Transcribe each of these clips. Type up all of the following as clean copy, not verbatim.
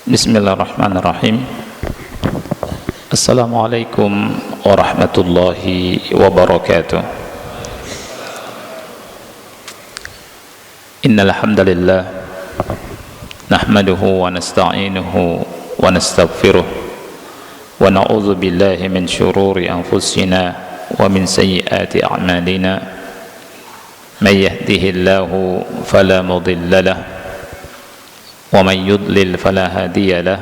Bismillahirrahmanirrahim. Assalamualaikum warahmatullahi wabarakatuh. Innal hamdalillah nahmaduhu wa nasta'inuhu wa nastaghfiruh wa na'udzu billahi min shururi anfusina wa min sayyiati a'malina. May yahdihillahu fala mudilla lahu ومن يضلل فلا هادي له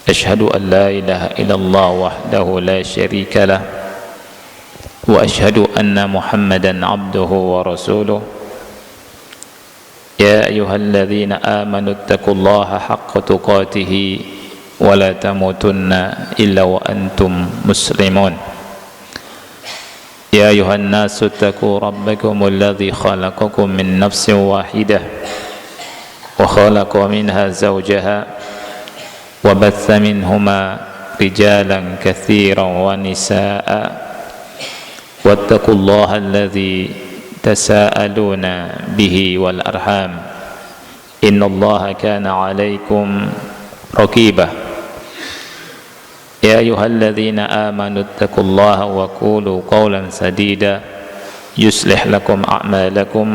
أشهد أن لا إله إلا الله وحده لا شريك له وأشهد أن محمدا عبده ورسوله يا أيها الذين آمنوا اتقوا الله حق تقاته ولا تموتن إلا وأنتم مسلمون يا أيها الناس اتقوا ربكم الذي خلقكم من نفس واحدة وخلق منها زوجها وبث منهما رجالا كثيرا ونساء واتقوا الله الذي تساءلون به والأرحام إن الله كان عليكم رقيبا يا أيها الذين آمنوا اتقوا الله وقولوا قولا سديدا يصلح لكم أعمالكم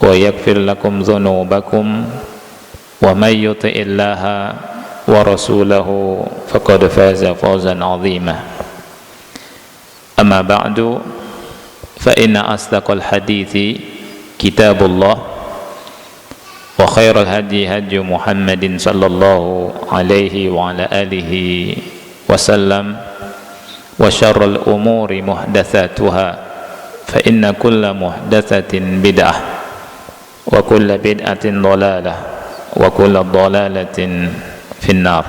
ويغفر لكم ذنوبكم ومن يطع الله ورسوله فقد فاز فوزا عظيما أما بعد فإن أصدق الحديث كتاب الله وخير الهدي هدي محمد صلى الله عليه وعلى آله وسلم وشر الأمور محدثاتها فإن كل محدثة بدعة wa kullu bid'atin dhalalah wa kullu dhalalatin finnar.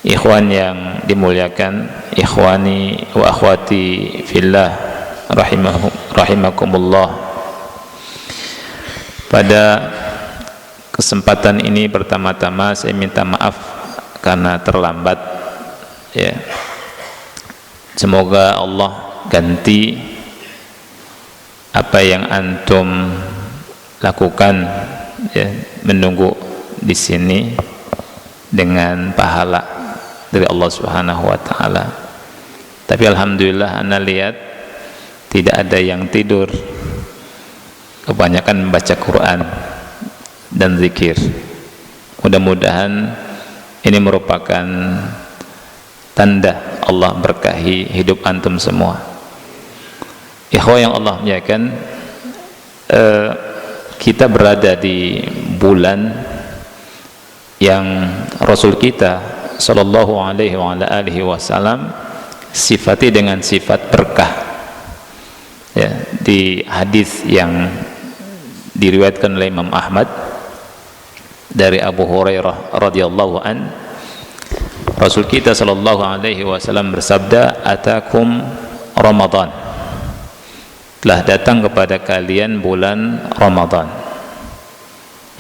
Ikhwan yang dimuliakan, ikhwani wa akhwati fillah rahimakumullah. Pada kesempatan ini pertama-tama saya minta maaf karena terlambat ya. Semoga Allah ganti apa yang antum lakukan ya, menunggu di sini dengan pahala dari Allah Subhanahu wa taala. Tapi alhamdulillah ana lihat tidak ada yang tidur. Kebanyakan membaca Quran dan zikir. Mudah-mudahan ini merupakan tanda Allah berkahi hidup antum semua. Ikhwah yang Allah muliakan, kita berada di bulan yang Rasul kita sallallahu alaihi wasallam sifati dengan sifat berkah ya, di hadis yang diriwayatkan oleh Imam Ahmad dari Abu Hurairah radhiyallahu an, Rasul kita sallallahu alaihi wasallam bersabda, atakum Ramadan, telah datang kepada kalian bulan Ramadan,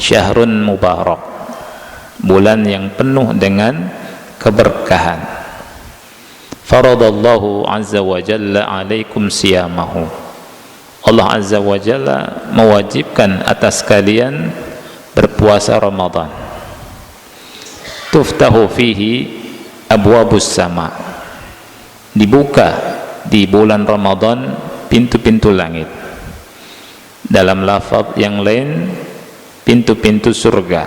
syahrun mubarak, bulan yang penuh dengan keberkahan. Faradallahu azza wa jalla alaikum siyamahu, Allah azza wa jalla mewajibkan atas kalian berpuasa Ramadan. Tuftahu fihi abwabus sama, dibuka di bulan Ramadan pintu-pintu langit. Dalam lafaz yang lain, pintu-pintu surga.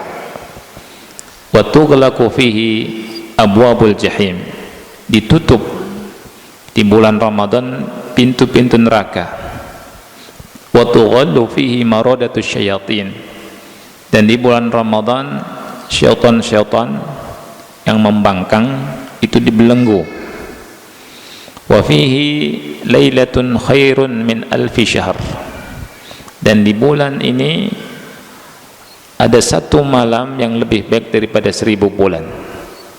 Wa tughlaqu fihi abwabul jahim, ditutup di bulan Ramadan pintu-pintu neraka. Wa tughallu fihi maradatus syayatin, dan di bulan Ramadan syaitan-syaitan yang membangkang itu dibelenggu. Wa fihi lailatun khairun min alfi syahr, dan di bulan ini ada satu malam yang lebih baik daripada 1000 bulan.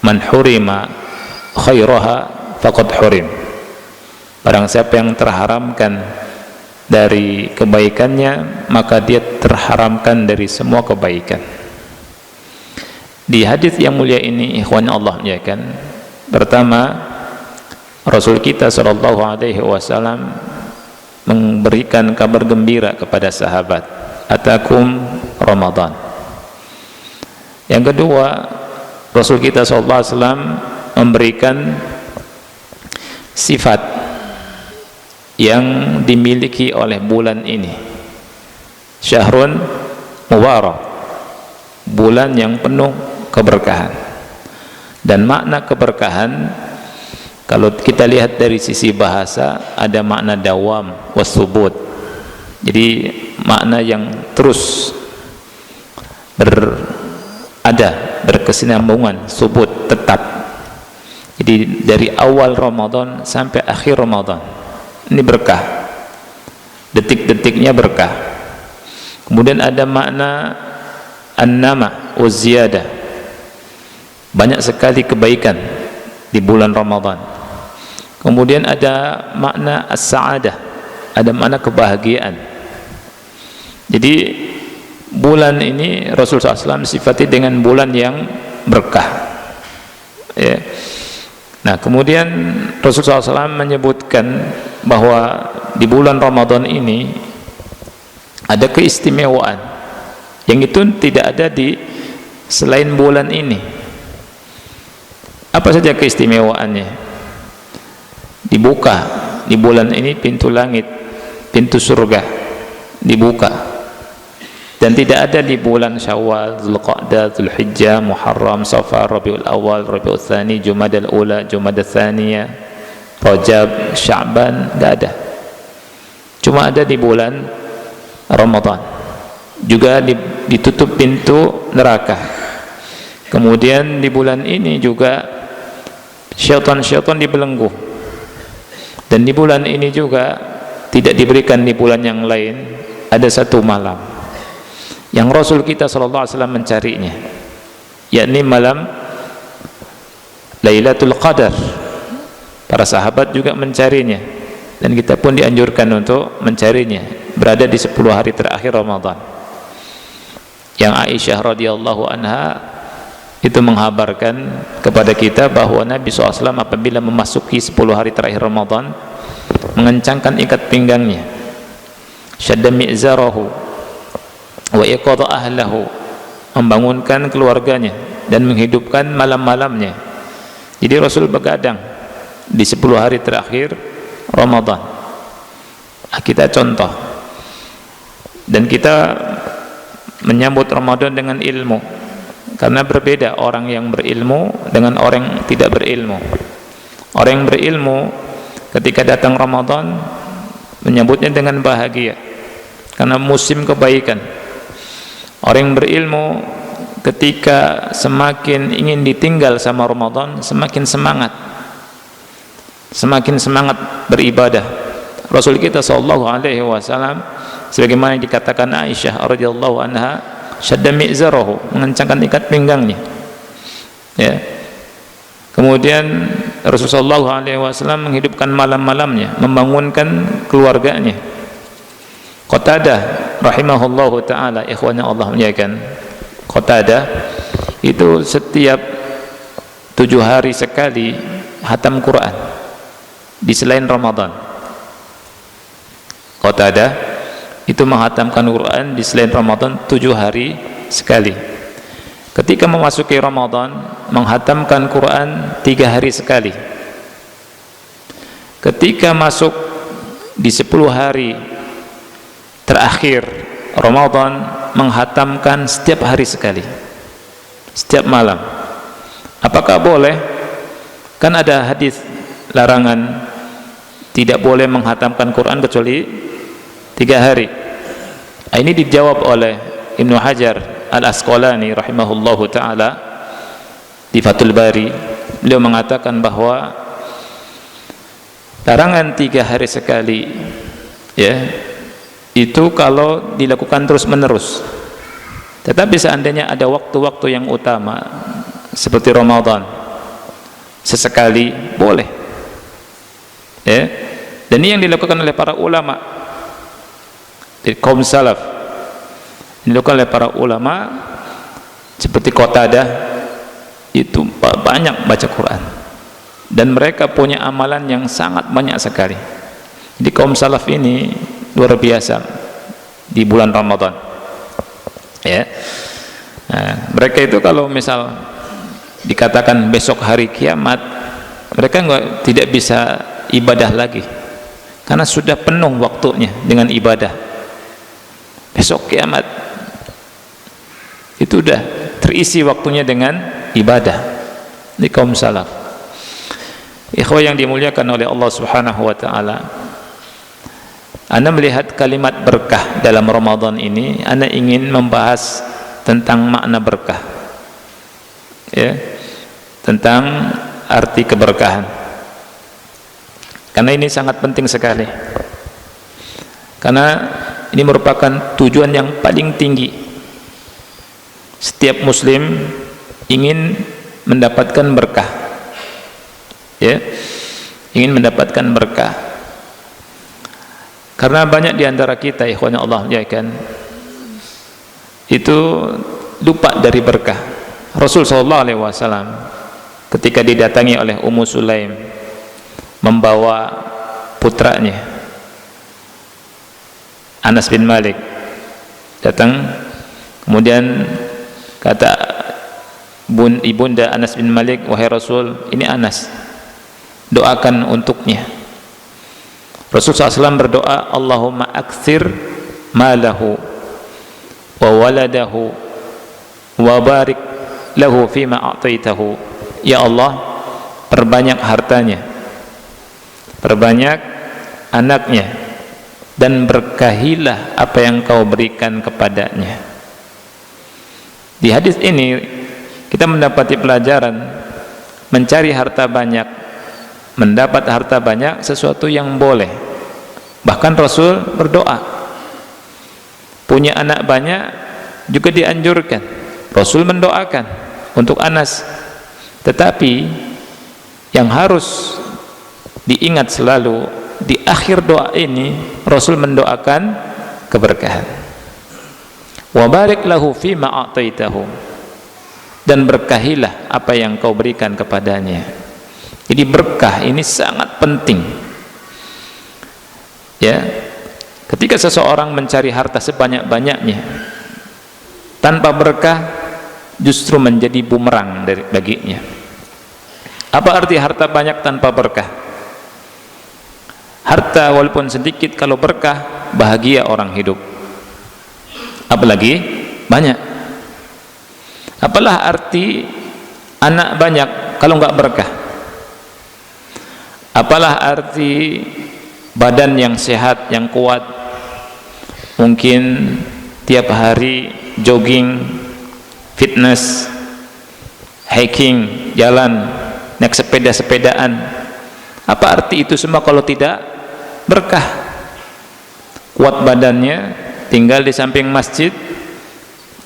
Man hurima khairaha faqad hurim, barang siapa yang terharamkan dari kebaikannya maka dia terharamkan dari semua kebaikan. Di hadis yang mulia ini ikhwan Allah muliakan, pertama Rasul kita sallallahu alaihi wasallam memberikan kabar gembira kepada sahabat, atakum Ramadan, Yang kedua, Rasul kita SAW memberikan sifat yang dimiliki oleh bulan ini. Syahrun mubarak, bulan yang penuh keberkahan. Dan makna keberkahan, kalau kita lihat dari sisi bahasa, ada makna dawam wasubut. Jadi makna yang terus berkesinambungan, subut, tetap. Jadi dari awal Ramadan sampai akhir Ramadan, ini berkah, detik-detiknya berkah. Kemudian ada makna an-nama wa ziyadah, banyak sekali kebaikan di bulan Ramadan. Kemudian ada makna as-sa'adah, ada makna kebahagiaan. Jadi bulan ini Rasulullah SAW sifati dengan bulan yang berkah, ya. Nah, kemudian Rasulullah SAW menyebutkan bahwa di bulan Ramadan ini ada keistimewaan yang itu tidak ada di selain bulan ini. Apa saja keistimewaannya? Dibuka di bulan ini pintu langit, pintu surga dibuka, dan tidak ada di bulan Syawal, Zulqa'dah, Zulhijjah, Muharram, Safar, Rabiul Awal, Rabiul Tsani, Jumadal Ula, Jumadal Tsaniyah, Rajab, Sya'ban, enggak ada. Cuma ada di bulan Ramadan. Juga ditutup pintu neraka. Kemudian di bulan ini juga syaitan-syaitan dibelenggu. Dan di bulan ini juga tidak diberikan di bulan yang lain, ada satu malam yang Rasul kita SAW mencarinya, yakni malam Lailatul Qadar. Para sahabat juga mencarinya, dan kita pun dianjurkan untuk mencarinya, berada di 10 hari terakhir Ramadan. Yang Aisyah radhiyallahu anha itu menghabarkan kepada kita bahwa Nabi SAW apabila memasuki 10 hari terakhir Ramadan, mengencangkan ikat pinggangnya, syadda mi'zarahu wa iqadha ahlahu, membangunkan keluarganya dan menghidupkan malam-malamnya. Jadi Rasul begadang di 10 hari terakhir Ramadan. Kita contoh, dan kita menyambut Ramadan dengan ilmu, karena berbeda orang yang berilmu dengan orang yang tidak berilmu. Orang yang berilmu ketika datang Ramadan menyambutnya dengan bahagia karena musim kebaikan. Orang yang berilmu ketika semakin ingin ditinggal sama Ramadan, semakin semangat beribadah. Rasul kita SAW sebagaimana dikatakan Aisyah radhiyallahu anha, syadda mi'zarahu, mengencangkan ikat pinggangnya, ya. Kemudian Rasulullah SAW menghidupkan malam-malamnya, membangunkan keluarganya. Qatadah rahimahullahu ta'ala, ikhwannya Allah muliakan, Qatadah itu setiap 7 hari sekali hatam Quran di selain Ramadan. Qatadah itu menghatamkan Quran di selain Ramadan 7 hari sekali. Ketika memasuki Ramadan, menghatamkan Quran 3 hari sekali. Ketika masuk di 10 hari terakhir Ramadan, menghatamkan setiap hari sekali, setiap malam. Apakah boleh? Kan ada hadis larangan tidak boleh menghatamkan Quran kecuali 3 hari. Ini dijawab oleh Ibnu Hajar Al-Asqalani rahimahullahu ta'ala di Fathul Bari. Beliau mengatakan bahwa larangan 3 hari sekali, ya, itu kalau dilakukan terus menerus. Tetapi seandainya ada waktu-waktu yang utama seperti Ramadan, sesekali boleh, ya. Dan ini yang dilakukan oleh para ulama dari kaum salaf, dilakukan oleh para ulama seperti Qatadah, itu banyak baca Quran, dan mereka punya amalan yang sangat banyak sekali. Jadi kaum salaf ini luar biasa di bulan Ramadan, ya. Nah, mereka itu kalau misal dikatakan besok hari kiamat, mereka tidak bisa ibadah lagi karena sudah penuh waktunya dengan ibadah. Besok kiamat itu udah terisi waktunya dengan ibadah. Ini kaum salaf. Ikhwah yang dimuliakan oleh Allah Subhanahu wa taala, Anda melihat kalimat berkah dalam Ramadan ini, Anda ingin membahas tentang makna berkah, ya, tentang arti keberkahan, karena ini sangat penting sekali, karena ini merupakan tujuan yang paling tinggi. Setiap muslim ingin mendapatkan berkah, ya, ingin mendapatkan berkah, karena banyak diantara kita, ikhwan Allah ya kan, itu lupa dari berkah. Rasul SAW ketika didatangi oleh Ummu Sulaim membawa putranya Anas bin Malik, datang, kemudian kata ibunda Anas bin Malik, wahai Rasul, ini Anas, doakan untuknya. Rasul SAW berdoa, Allahumma akthir malahu wa waladahu wa barik lahu fima a'taitahu. Ya Allah, perbanyak hartanya, perbanyak anaknya, dan berkahilah apa yang kau berikan kepadanya. Di hadis ini kita mendapati pelajaran, mencari harta banyak, mendapat harta banyak sesuatu yang boleh. Bahkan Rasul berdoa, punya anak banyak juga dianjurkan. Rasul mendoakan untuk Anas. Tetapi yang harus diingat selalu, di akhir doa ini Rasul mendoakan keberkahan. Wa barik lahu fima a'taitahu, dan berkahilah apa yang kau berikan kepadanya. Jadi berkah ini sangat penting, ya. Ketika seseorang mencari harta sebanyak-banyaknya tanpa berkah, justru menjadi bumerang baginya. Apa arti harta banyak tanpa berkah? Harta walaupun sedikit, kalau berkah, bahagia orang hidup. Apalagi banyak. Apalah arti anak banyak kalau enggak berkah? Apalah arti badan yang sehat, yang kuat, mungkin tiap hari jogging, fitness, hiking, jalan, naik sepedaan. Apa arti itu semua kalau tidak berkah? Kuat badannya, tinggal di samping masjid,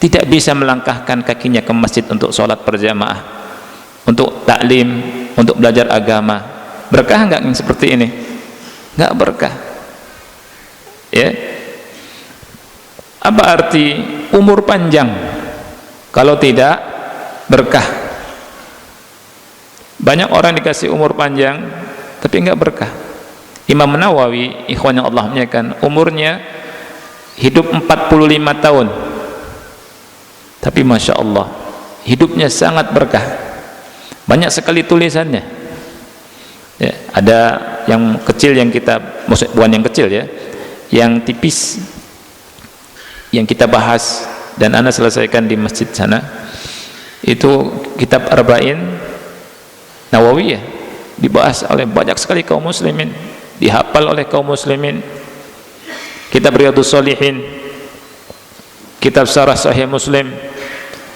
tidak bisa melangkahkan kakinya ke masjid untuk sholat berjamaah, untuk taklim, untuk belajar agama. Berkah enggak yang seperti ini? Enggak berkah, ya. Apa arti umur panjang kalau tidak berkah? Banyak orang dikasih umur panjang tapi enggak berkah. Imam Nawawi, ikhwan yang Allah muliakan, umurnya hidup 45 tahun, tapi Masya Allah hidupnya sangat berkah. Banyak sekali tulisannya, ya, ada yang kecil yang kita, maksud bukan yang kecil ya, yang tipis yang kita bahas dan Anda selesaikan di masjid sana, itu kitab Arba'in Nawawiyah, dibahas oleh banyak sekali kaum muslimin, dihafal oleh kaum muslimin. Kitab Riyadhus Shalihin, kitab Syarah Sahih Muslim,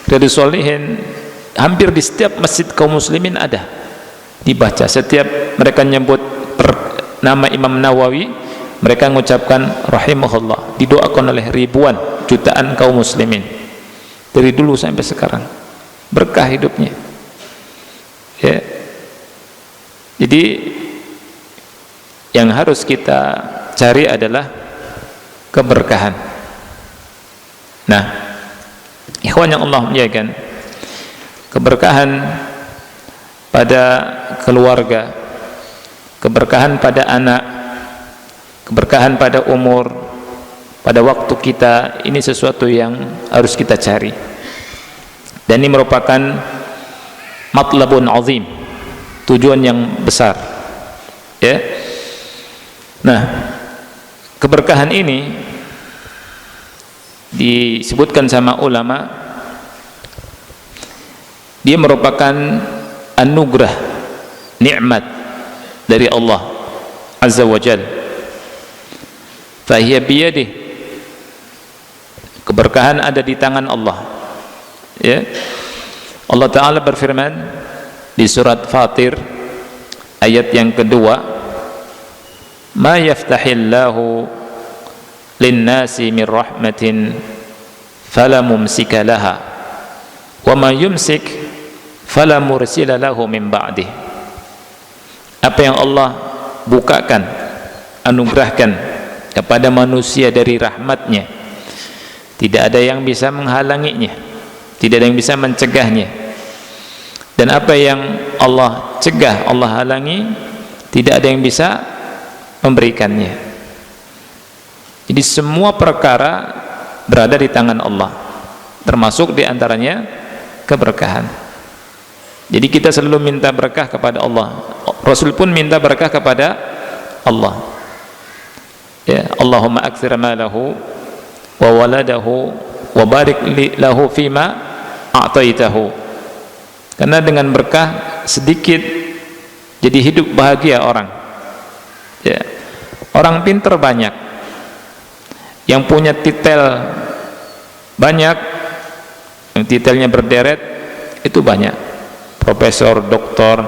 Riyadhus Shalihin, hampir di setiap masjid kaum muslimin ada, dibaca. Setiap mereka nyebut nama Imam Nawawi, mereka mengucapkan rahimahullah, didoakan oleh ribuan, jutaan kaum muslimin dari dulu sampai sekarang. Berkah hidupnya, ya. Jadi yang harus kita cari adalah keberkahan. Nah, ikhwan yang Allah muliakan, keberkahan pada keluarga, keberkahan pada anak, keberkahan pada umur, pada waktu kita, ini sesuatu yang harus kita cari. Dan ini merupakan matlabun azim, tujuan yang besar, ya. Nah, keberkahan ini disebutkan sama ulama, dia merupakan anugerah, nikmat dari Allah Azza wa Jalla. Fahiya biyadih, keberkahan ada di tangan Allah, ya. Allah Ta'ala berfirman di surat Fatir ayat yang kedua, ma yaftahillahu linnasi min rahmatin fala mumsika laha wa ma yumsik fala mursila lahu min ba'dih. Apa yang Allah bukakan, anugerahkan kepada manusia dari rahmatnya, tidak ada yang bisa menghalanginya, tidak ada yang bisa mencegahnya. Dan apa yang Allah cegah, Allah halangi, tidak ada yang bisa memberikannya. Jadi semua perkara berada di tangan Allah, termasuk di antaranya keberkahan. Jadi kita selalu minta berkah kepada Allah. Rasul pun minta berkah kepada Allah, ya. Allahumma aktsir malahu wa waladahu wa barik lahu fima a'taitahu. Karena dengan berkah sedikit jadi hidup bahagia orang, ya. Orang pintar banyak, yang punya titel banyak, yang titelnya berderet itu banyak, profesor, doktor,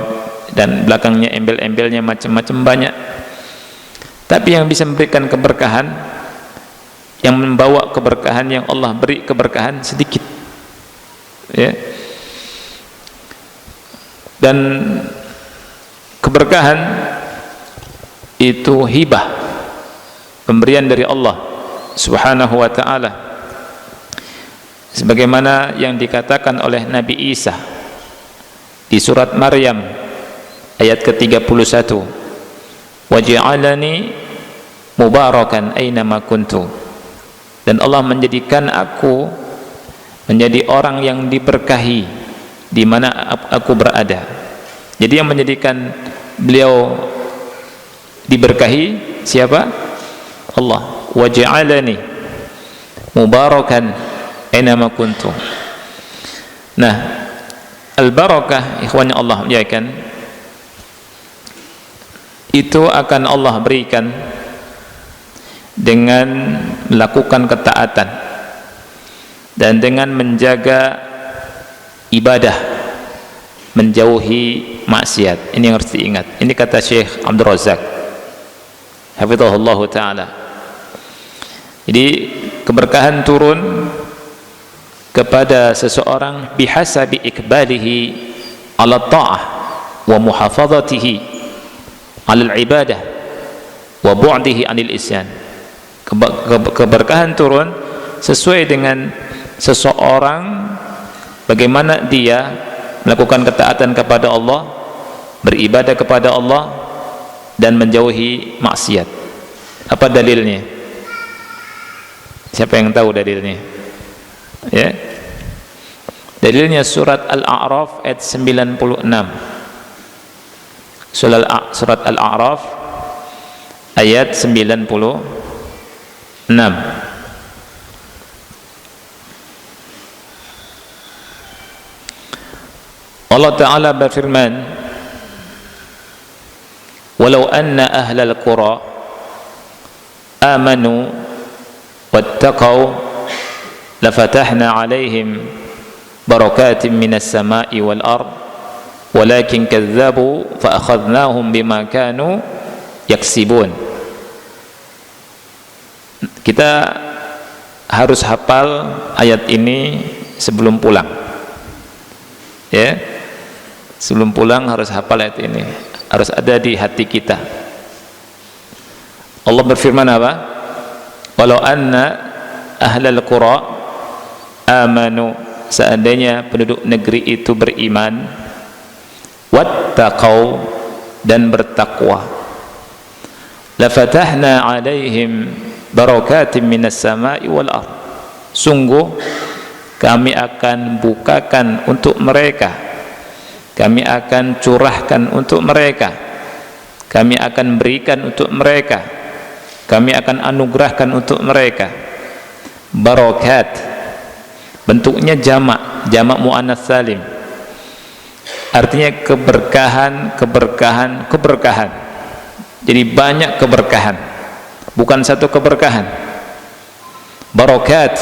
dan belakangnya embel-embelnya macam-macam banyak. Tapi yang bisa memberikan keberkahan, yang membawa keberkahan, yang Allah beri keberkahan sedikit, ya. Dan keberkahan itu hibah, pemberian dari Allah Subhanahu wa ta'ala, sebagaimana yang dikatakan oleh Nabi Isa di surat Maryam ayat ke-31, waj'alani mubarakan aynama kuntu, dan Allah menjadikan aku menjadi orang yang diberkahi di mana aku berada. Jadi yang menjadikan beliau diberkahi siapa? Allah. Waj'alani mubarakan aynama kuntu. Nah, al-barakah, ikhwanya Allah muliakan, itu akan Allah berikan dengan melakukan ketaatan dan dengan menjaga ibadah, menjauhi maksiat. Ini yang harus diingat. Ini kata Syekh Abdul Razak hafizahullah ta'ala. Jadi keberkahan turun kepada seseorang bihasabi ikbalihi ala ta'ah wa muhafazatihi ala ibadah wa bu'dihi anil isyan. Keberkahan turun sesuai dengan seseorang bagaimana dia melakukan ketaatan kepada Allah, beribadah kepada Allah, dan menjauhi maksiat. Apa dalilnya? Siapa yang tahu dalilnya? Ya. Dalilnya surat Al-A'raf ayat 96. Surat Al-A'raf ayat 96. Allah Ta'ala berfirman, walau anna ahlal qura amanu wattaqau lafatahna alaihim barakatin minas sama'i wal ard walakin kadzabu fa akhadnahum bima kanu yaksibun. Kita harus hafal ayat ini sebelum pulang, ya. Sebelum pulang harus hafal ayat ini, harus ada di hati kita. Allah berfirman apa? Walau anna ahlal qura amanu, seandainya penduduk negeri itu beriman, wattaqau, dan bertakwa, lafatahna alaihim barakatim minas sama'i wal ard, sungguh kami akan bukakan untuk mereka, kami akan curahkan untuk mereka, kami akan berikan untuk mereka, kami akan anugerahkan untuk mereka barakat. Bentuknya jamak muannats salim, artinya keberkahan, keberkahan, keberkahan. Jadi banyak keberkahan, bukan satu keberkahan. Barakat,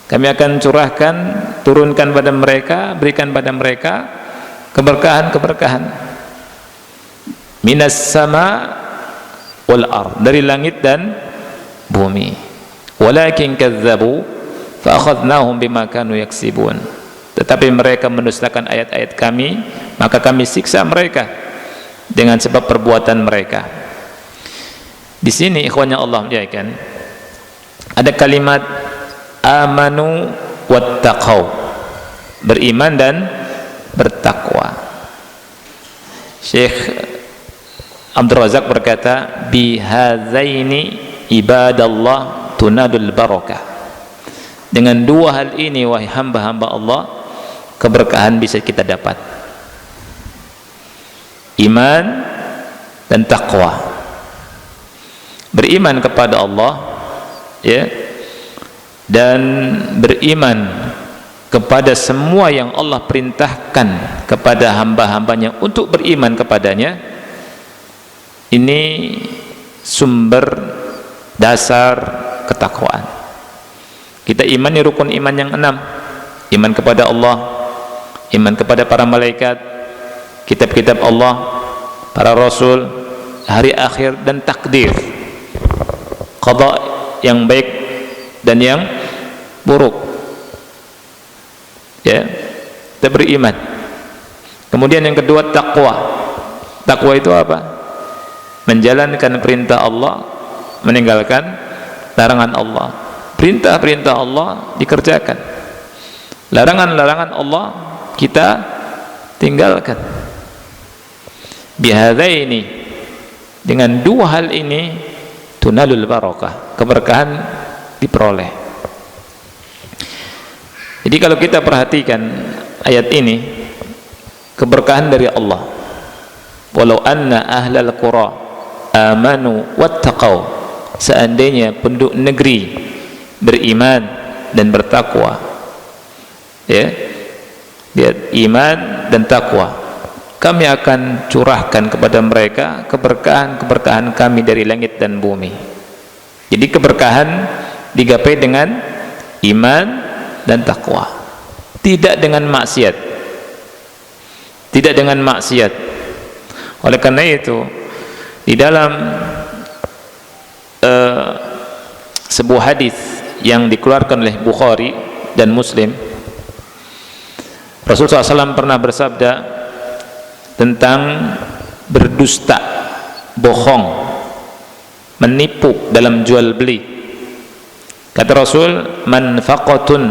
kami akan curahkan, turunkan pada mereka, berikan pada mereka keberkahan-keberkahan. Minas sama wal ard, dari langit dan bumi. Walakin kadzabu fa akhadnahum bima kanu yaksibun. Tetapi mereka mendustakan ayat-ayat kami, maka kami siksa mereka dengan sebab perbuatan mereka. Di sini ikhwanya Allah muliakan, ada kalimat amanu wattaqau, beriman dan bertakwa. Syekh Abdul Razak berkata, bihadzaini ibadallah tunadul barakah. Dengan dua hal ini wahai hamba-hamba Allah, keberkahan bisa kita dapat. Iman dan takwa. Beriman kepada Allah, ya, dan beriman kepada semua yang Allah perintahkan kepada hamba-hambanya untuk beriman kepadanya. Ini sumber dasar ketakwaan. Kita imani rukun iman yang 6. Iman kepada Allah, iman kepada para malaikat, kitab-kitab Allah, para rasul, hari akhir, dan takdir, qada yang baik dan yang buruk. Ya, kita beriman. Kemudian yang kedua, takwa. Takwa itu apa? Menjalankan perintah Allah, meninggalkan larangan Allah. Perintah-perintah Allah dikerjakan, larangan-larangan Allah kita tinggalkan. Bihadzaini, dengan dua hal ini, tunalul barakah, keberkahan diperoleh. Jadi kalau kita perhatikan ayat ini, keberkahan dari Allah. Walau anna ahlal qura amanu wattaqau, seandainya penduduk negeri beriman dan bertakwa, ya, lihat, iman dan takwa, kami akan curahkan kepada mereka keberkahan-keberkahan kami dari langit dan bumi. Jadi keberkahan digapai dengan iman dan takwa, tidak dengan maksiat, tidak dengan maksiat. Oleh karena itu, di dalam sebuah hadis yang dikeluarkan oleh Bukhari dan Muslim, Rasulullah SAW pernah bersabda tentang berdusta, bohong, menipu dalam jual beli. Kata Rasul, manfaqatun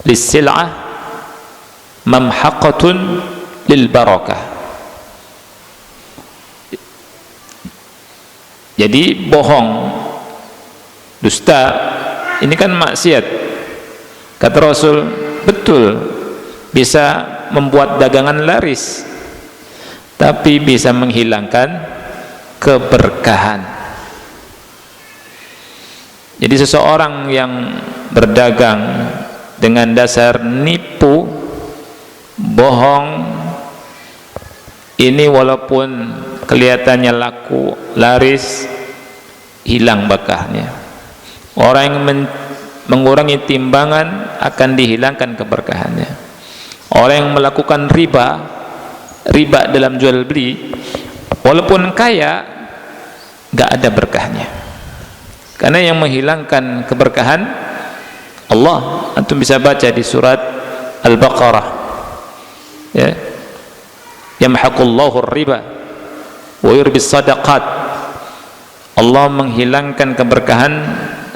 lis-sil'ah mamhaqatun lil barakah. Jadi bohong, dusta, ini kan maksiat. Kata Rasul, betul, bisa membuat dagangan laris, tapi bisa menghilangkan keberkahan. Jadi seseorang yang berdagang dengan dasar nipu, bohong, ini walaupun kelihatannya laku, laris, hilang berkahnya. Orang yang mengurangi timbangan akan dihilangkan keberkahannya. Orang yang melakukan riba dalam jual beli, walaupun kaya, gak ada berkahnya. Karena yang menghilangkan keberkahan Allah, antum bisa baca di surat Al-Baqarah, ya, yamhaqullahu riba wa yurbis sadaqat. Allah menghilangkan keberkahan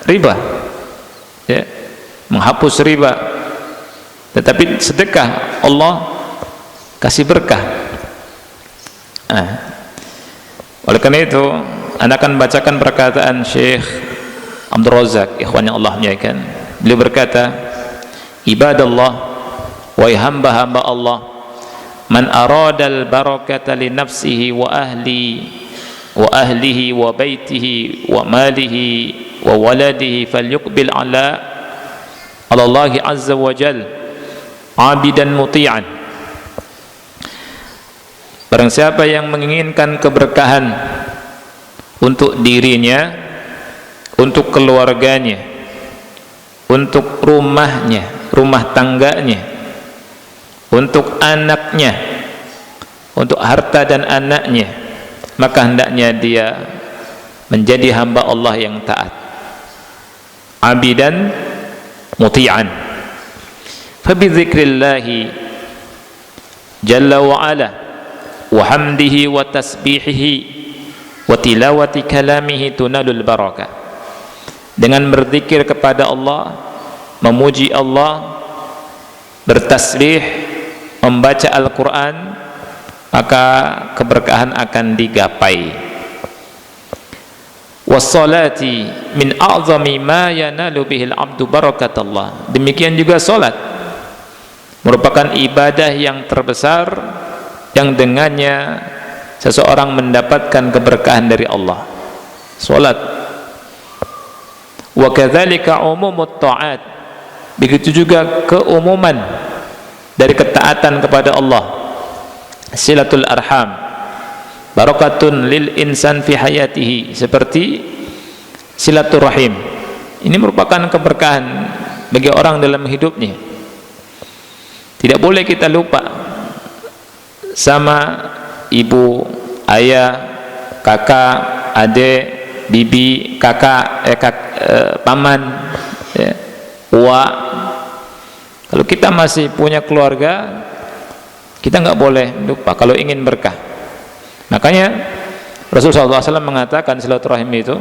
riba, ya, menghapus riba, tetapi sedekah Allah kasih berkah. Oleh karena itu, anda akan bacakan perkataan Syekh Abdul Razak, ikhwan yang Allah muliakan. Beliau berkata, Ibadallah, wahai hamba-hamba Allah, man aradal barakata li nafsihi wa ahlihi wa baitihi wa malihi wa waladihi falyuqbil ala Allah azza wa jal abidan muti'an. Barang siapa yang menginginkan keberkahan untuk dirinya, untuk keluarganya, untuk rumahnya, rumah tangganya, untuk anaknya, untuk harta dan anaknya, maka hendaknya dia menjadi hamba Allah yang taat, abidan muti'an. Fabidzikrillahi jalla wa ala wa hamdihi wa tasbihihi wa tilawati kalamihi tunalul barakah. Dengan berzikir kepada Allah, memuji Allah, bertasbih, membaca Al-Quran, maka keberkahan akan digapai. Wassalati min a'zami ma yanalu bihil abdu barakatallah. Demikian juga salat merupakan ibadah yang terbesar yang dengannya seseorang mendapatkan keberkahan dari Allah. Salat. Wa kadzalika umumut ta'at. Begitu juga keumuman dari ketaatan kepada Allah. Silatul arham, barakatun lil insan fi hayatihi, seperti silaturahim. Ini merupakan keberkahan bagi orang dalam hidupnya. Tidak boleh kita lupa sama ibu, ayah, kakak, adik, bibi, kakak, paman, ya, uak. Kalau kita masih punya keluarga, kita nggak boleh lupa kalau ingin berkah. Makanya Rasulullah SAW mengatakan silaturahim itu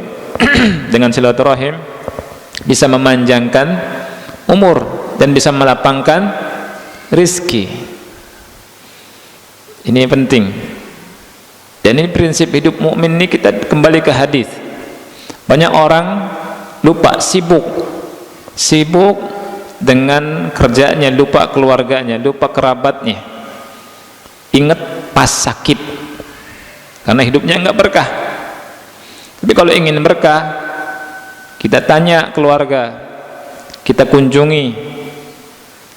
dengan silaturahim bisa memanjangkan umur dan bisa melapangkan rizki. Ini penting. Dan ini prinsip hidup mukmin. Ini kita kembali ke hadis. Banyak orang lupa, sibuk dengan kerjanya, lupa keluarganya, lupa kerabatnya. Ingat pas sakit, karena hidupnya enggak berkah. Tapi kalau ingin berkah, kita tanya keluarga, kita kunjungi,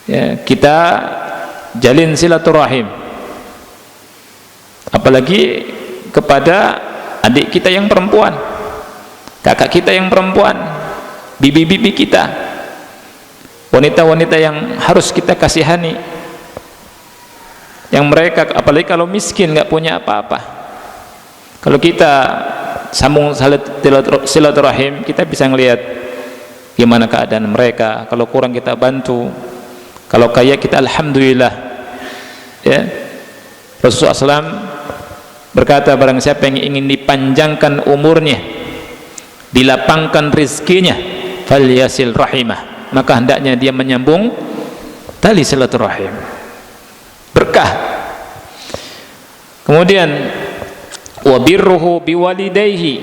ya, kita jalin silaturahim, apalagi kepada adik kita yang perempuan, kakak kita yang perempuan, bibi-bibi kita, wanita-wanita yang harus kita kasihani, yang mereka apalagi kalau miskin, nggak punya apa-apa. Kalau kita sambung silaturahim, kita bisa ngelihat gimana keadaan mereka. Kalau kurang kita bantu, kalau kaya kita alhamdulillah, ya. Rasulullah SAW berkata, barang siapa yang ingin dipanjangkan umurnya, dilapangkan rizkinya, falyasil rahimah, maka hendaknya dia menyambung tali silaturahim, berkah. Kemudian wa birruhu biwalidayhi,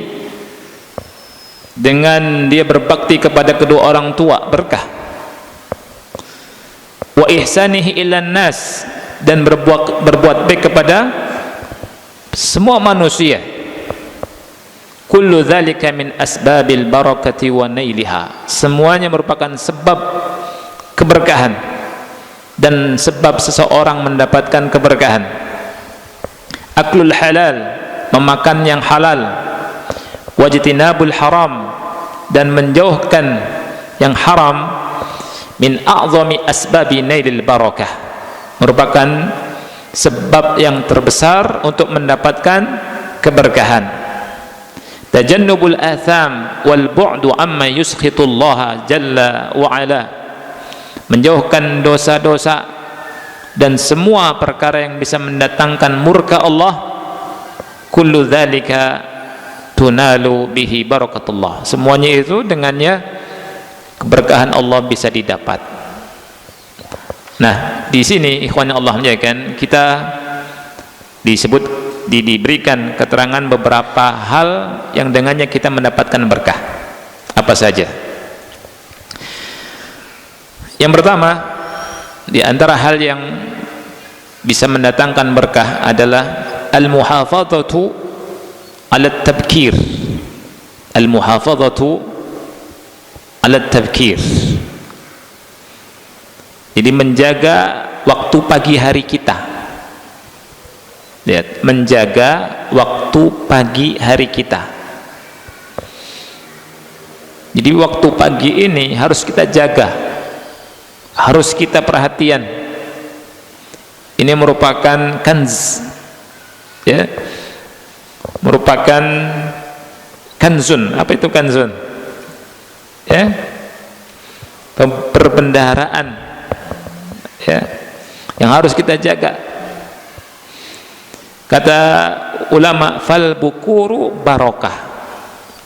dengan dia berbakti kepada kedua orang tua, berkah. Wa ihsanihi ilan nas, dan berbuat baik kepada semua manusia. Kullu dzalika min asbabil barakati wa nailiha, semuanya merupakan sebab keberkahan dan sebab seseorang mendapatkan keberkahan. Aklul halal, memakan yang halal, wajtinabul haram, dan menjauhkan yang haram, min a'zami asbabi nailil barakah, merupakan sebab yang terbesar untuk mendapatkan keberkahan. Tajannubul atham wal bu'du amma yuskhitullaha jalla wa ala, menjauhkan dosa-dosa dan semua perkara yang bisa mendatangkan murka Allah. Kullu dzalika tunalu bihi barakatullah, semuanya itu dengannya keberkahan Allah bisa didapat. Nah, di sini ikhwan Allah menjadikan kita diberikan keterangan beberapa hal yang dengannya kita mendapatkan berkah. Apa saja? Yang pertama, Di antara hal yang bisa mendatangkan berkah adalah al-muhafadzatu 'ala at-tabkir. Al-muhafadzatu 'ala at-tabkir. Jadi menjaga waktu pagi hari kita. Lihat, menjaga waktu pagi hari kita. Jadi waktu pagi ini harus kita jaga, harus kita perhatian. Ini merupakan kanz, ya, merupakan kanzun. Apa itu kanzun? Ya, perbendaharaan, ya, yang harus kita jaga. Kata ulama, fal bukuru barokah.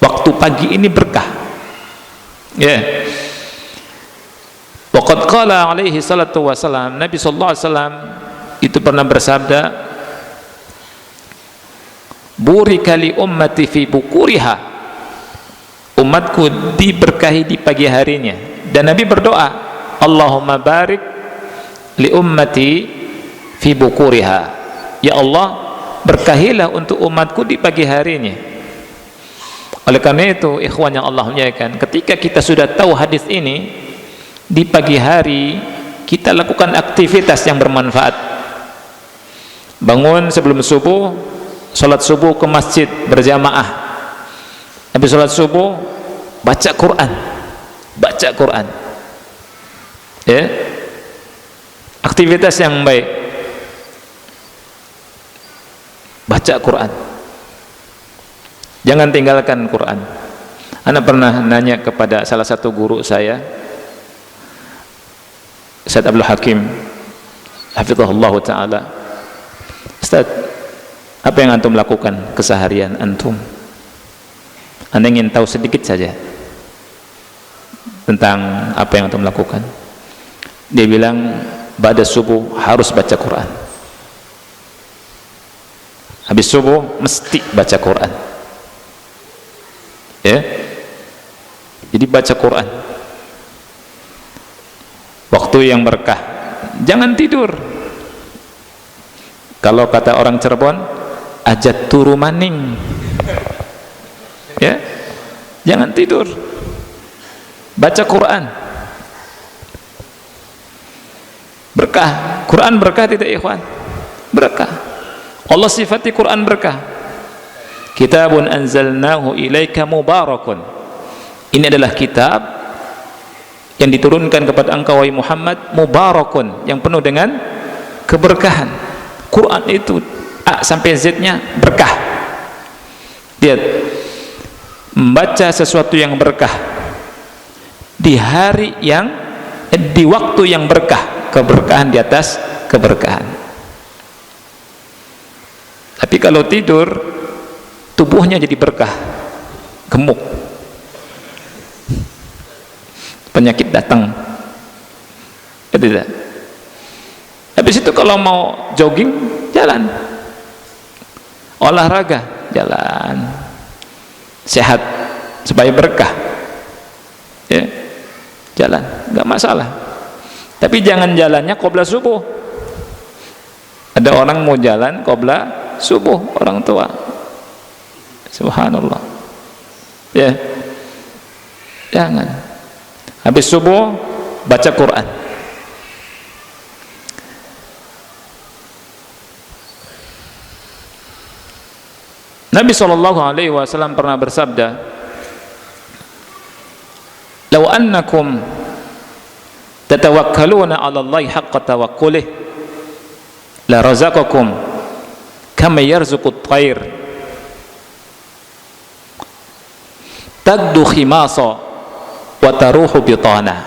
Waktu pagi ini berkah. Ya. Waqad qala alaihi salatu wasalam, Nabi sallallahu alaihi wasallam itu pernah bersabda, burika li ummati fi bukuriha. Umatku diberkahi di pagi harinya. Dan Nabi berdoa, Allahumma barik li ummati fi bukuriha. Ya Allah, berkahilah untuk umatku di pagi harinya. Oleh karena itu, ikhwan yang Allah muliakan, ketika kita sudah tahu hadis ini, di pagi hari kita lakukan aktivitas yang bermanfaat. Bangun sebelum subuh, salat subuh ke masjid berjamaah. Habis salat subuh, baca Quran. Baca Quran. Ya. Aktivitas yang baik. Baca Quran. Jangan tinggalkan Quran. Ana pernah nanya kepada salah satu guru saya, Ustaz Abdul Hakim hafizahullah ta'ala, Ustaz, apa yang antum lakukan keseharian antum? Anda ingin tahu sedikit saja tentang apa yang antum lakukan. Dia bilang, ba'da subuh harus baca Quran. Habis subuh mesti baca Quran. Ya, jadi baca Quran. Waktu yang berkah. Jangan tidur. Kalau kata orang Cirebon, ajat turu maning. Ya, jangan tidur. Baca Quran. Berkah. Quran berkah tidak, ikhwan? Berkah. Allah sifati Quran berkah. Kitabun anzalnahu ilaika mubarakun. Ini adalah kitab yang diturunkan kepada engkau wahai Muhammad, mubarakun, yang penuh dengan keberkahan. Quran itu A sampai Z-nya berkah. Lihat, membaca sesuatu yang berkah di hari yang di waktu yang berkah, keberkahan di atas keberkahan. Tapi kalau tidur, tubuhnya jadi berkah, gemuk, penyakit datang. Tidak. Habis itu kalau mau jogging, jalan, olahraga, jalan, sehat supaya berkah, ya, jalan, nggak masalah. Tapi jangan jalannya qobla subuh. Ada orang mau jalan qobla subuh, orang tua. Subhanallah. Ya. Jangan. Habis subuh baca Quran. Nabi SAW pernah bersabda, "Law annakum tatawakkaluna 'ala Allahi haqqa tawakkulih la razaqakum kama yarzuqut thair tagdu khimasa wa taruhu bitana."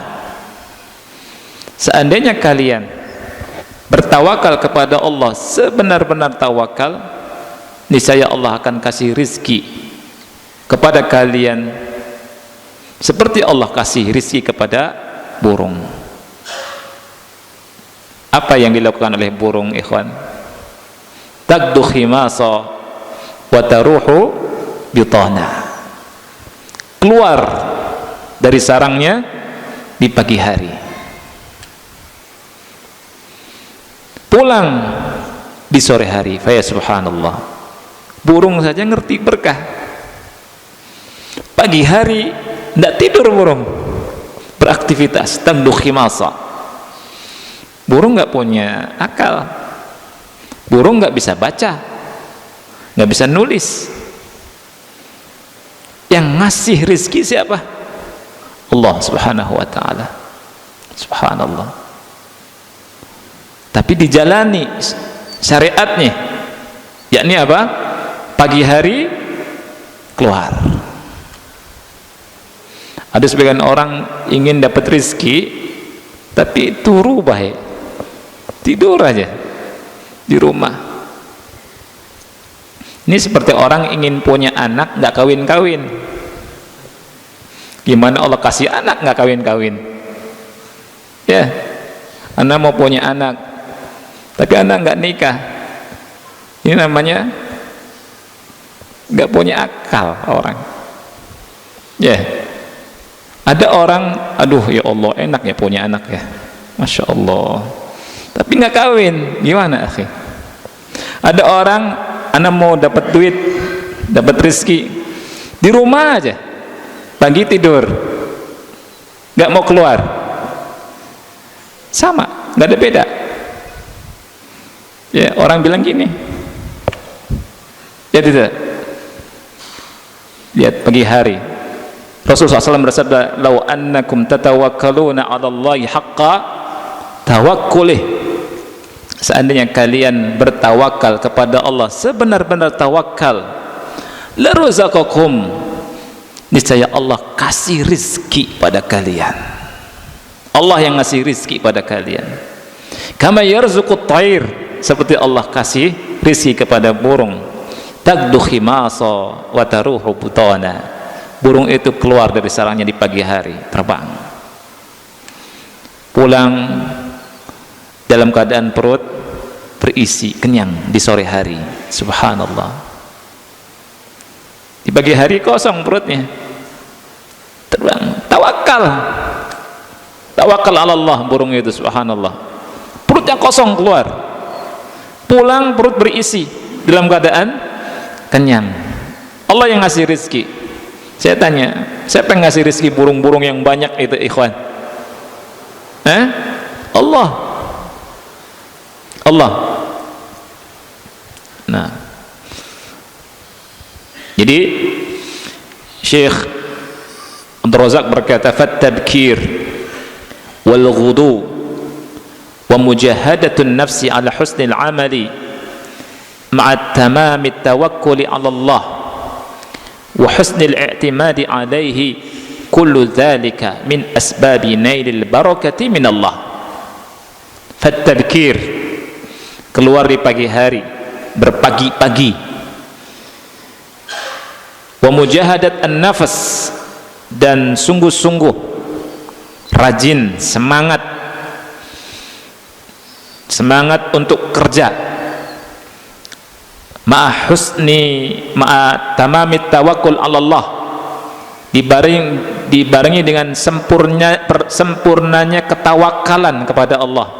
Seandainya kalian bertawakal kepada Allah sebenar-benar tawakal, niscaya Allah akan kasih rizki kepada kalian seperti Allah kasih rizki kepada burung. Apa yang dilakukan oleh burung, ikhwan? Tagdu khimasa wa taruhu bitana. Keluar dari sarangnya di pagi hari. pulang di sore hari. Fa ya subhanallah, burung saja ngerti berkah. Pagi hari tidak tidur burung, beraktivitas, tagdu khimasa. Burung nggak punya akal, burung nggak bisa baca, nggak bisa nulis. Yang ngasih rizki siapa? Allah subhanahu wa ta'ala. Subhanallah. Tapi dijalani syariatnya, yakni apa? Pagi hari keluar. Ada sebagian orang ingin dapat rizki tapi turu baik, tidur aja di rumah. Ini seperti orang ingin punya anak nggak kawin-kawin. Gimana Allah kasih anak nggak kawin-kawin? Ya, anak mau punya anak tapi anak nggak nikah. Ini namanya nggak punya akal orang. Ya, ada orang, aduh ya Allah enak ya punya anak ya, masya Allah, tapi nggak kawin. Gimana akhi? Ada orang, anak mau dapat duit, dapat rezeki di rumah aja, pagi tidur, nggak mau keluar, sama, nggak ada beda. Ya, orang bilang gini, ya tidak, lihat pagi hari Rasulullah SAW bersabda, "Lau annakum tatawakkaluna 'ala Allahi haqqa tawakkulih." Seandainya kalian bertawakal kepada Allah sebenar-benar tawakal, la razaqakum, niscaya Allah kasih rizki pada kalian. Allah yang ngasih rizki pada kalian. Kama yarzuqut thair, seperti Allah kasih rizki kepada burung. Tagdu khimasa wa taruhu butana. Burung itu keluar dari sarangnya di pagi hari, terbang. Pulang dalam keadaan perut berisi, kenyang di sore hari. Subhanallah. Di pagi hari kosong perutnya, terbang. Tawakal ala Allah burung itu. Subhanallah, perutnya kosong keluar, pulang perut berisi dalam keadaan kenyang. Allah yang ngasih rizki. Saya tanya, siapa yang ngasih rizki burung-burung yang banyak itu, ikhwan? Allah. Nah, jadi Syekh Abdul Razak berkata, "Fat-tabkir wal ghudu wa mujahadatun nafsi ala husnil amali ma'a tamami tawakkuli ala Allah wa husnil i'timadi alaihi, kullu dhalika min asbabi nailil barakati min Allah." Fat-tabkir, keluar di pagi hari, berpagi-pagi. Wa mujahadat an-nafas, dan sungguh-sungguh rajin, semangat untuk kerja. Ma'a tamamit tawakkul 'ala Allah, dibarengi dengan sempurnanya ketawakalan kepada Allah,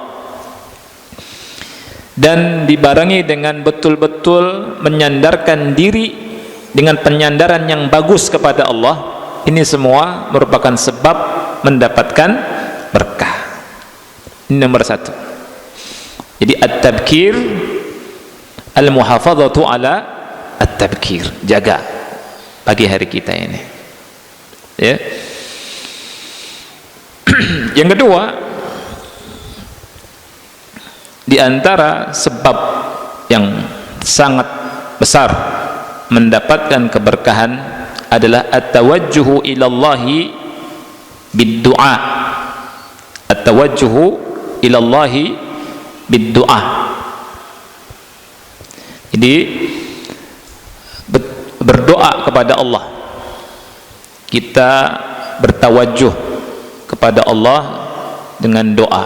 dan dibarengi dengan betul-betul menyandarkan diri dengan penyandaran yang bagus kepada Allah. Ini semua merupakan sebab mendapatkan berkah. Ini nomor satu. Jadi at-tabkir, al-muhafadzatu ala at-tabkir, jaga pagi hari kita ini, ya. Yang kedua, di antara sebab yang sangat besar mendapatkan keberkahan adalah at-tawajjuhu ilallahi bid-du'a. At-tawajjuhu ilallahi bid-du'a. Jadi berdoa kepada Allah. Kita bertawajjuh kepada Allah dengan doa.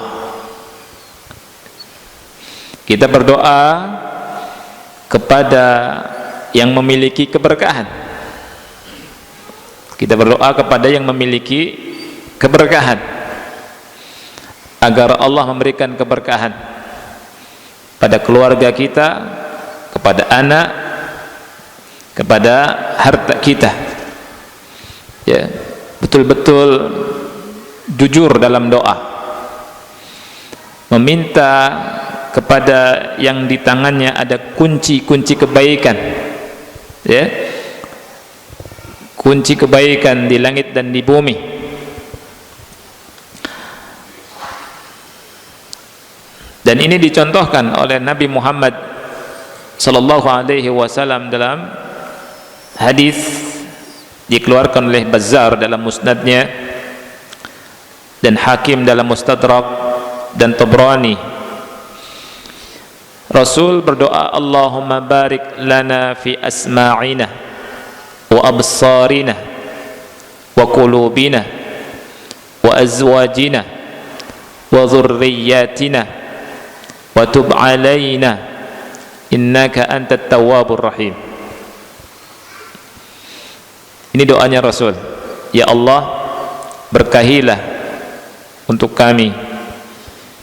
Kita berdoa kepada yang memiliki keberkahan. Kita berdoa kepada yang memiliki keberkahan agar Allah memberikan keberkahan. pada keluarga kita, kepada anak, kepada harta kita. Ya, betul-betul jujur dalam doa, meminta kepada yang di tangannya ada kunci-kunci kebaikan, ya, kunci kebaikan di langit dan di bumi. Dan ini dicontohkan oleh Nabi Muhammad sallallahu alaihi wasallam dalam hadis dikeluarkan oleh Bazzar dalam musnadnya dan Hakim dalam Mustadrak dan Tabrani. Rasul berdoa, Allahumma barik lana fi asma'ina wa absarina wa qulubina wa azwajina wa dhurriyyatina wa tub alaina innaka antat tawwabur rahim. Ini doanya Rasul. Ya Allah, berkahilah untuk kami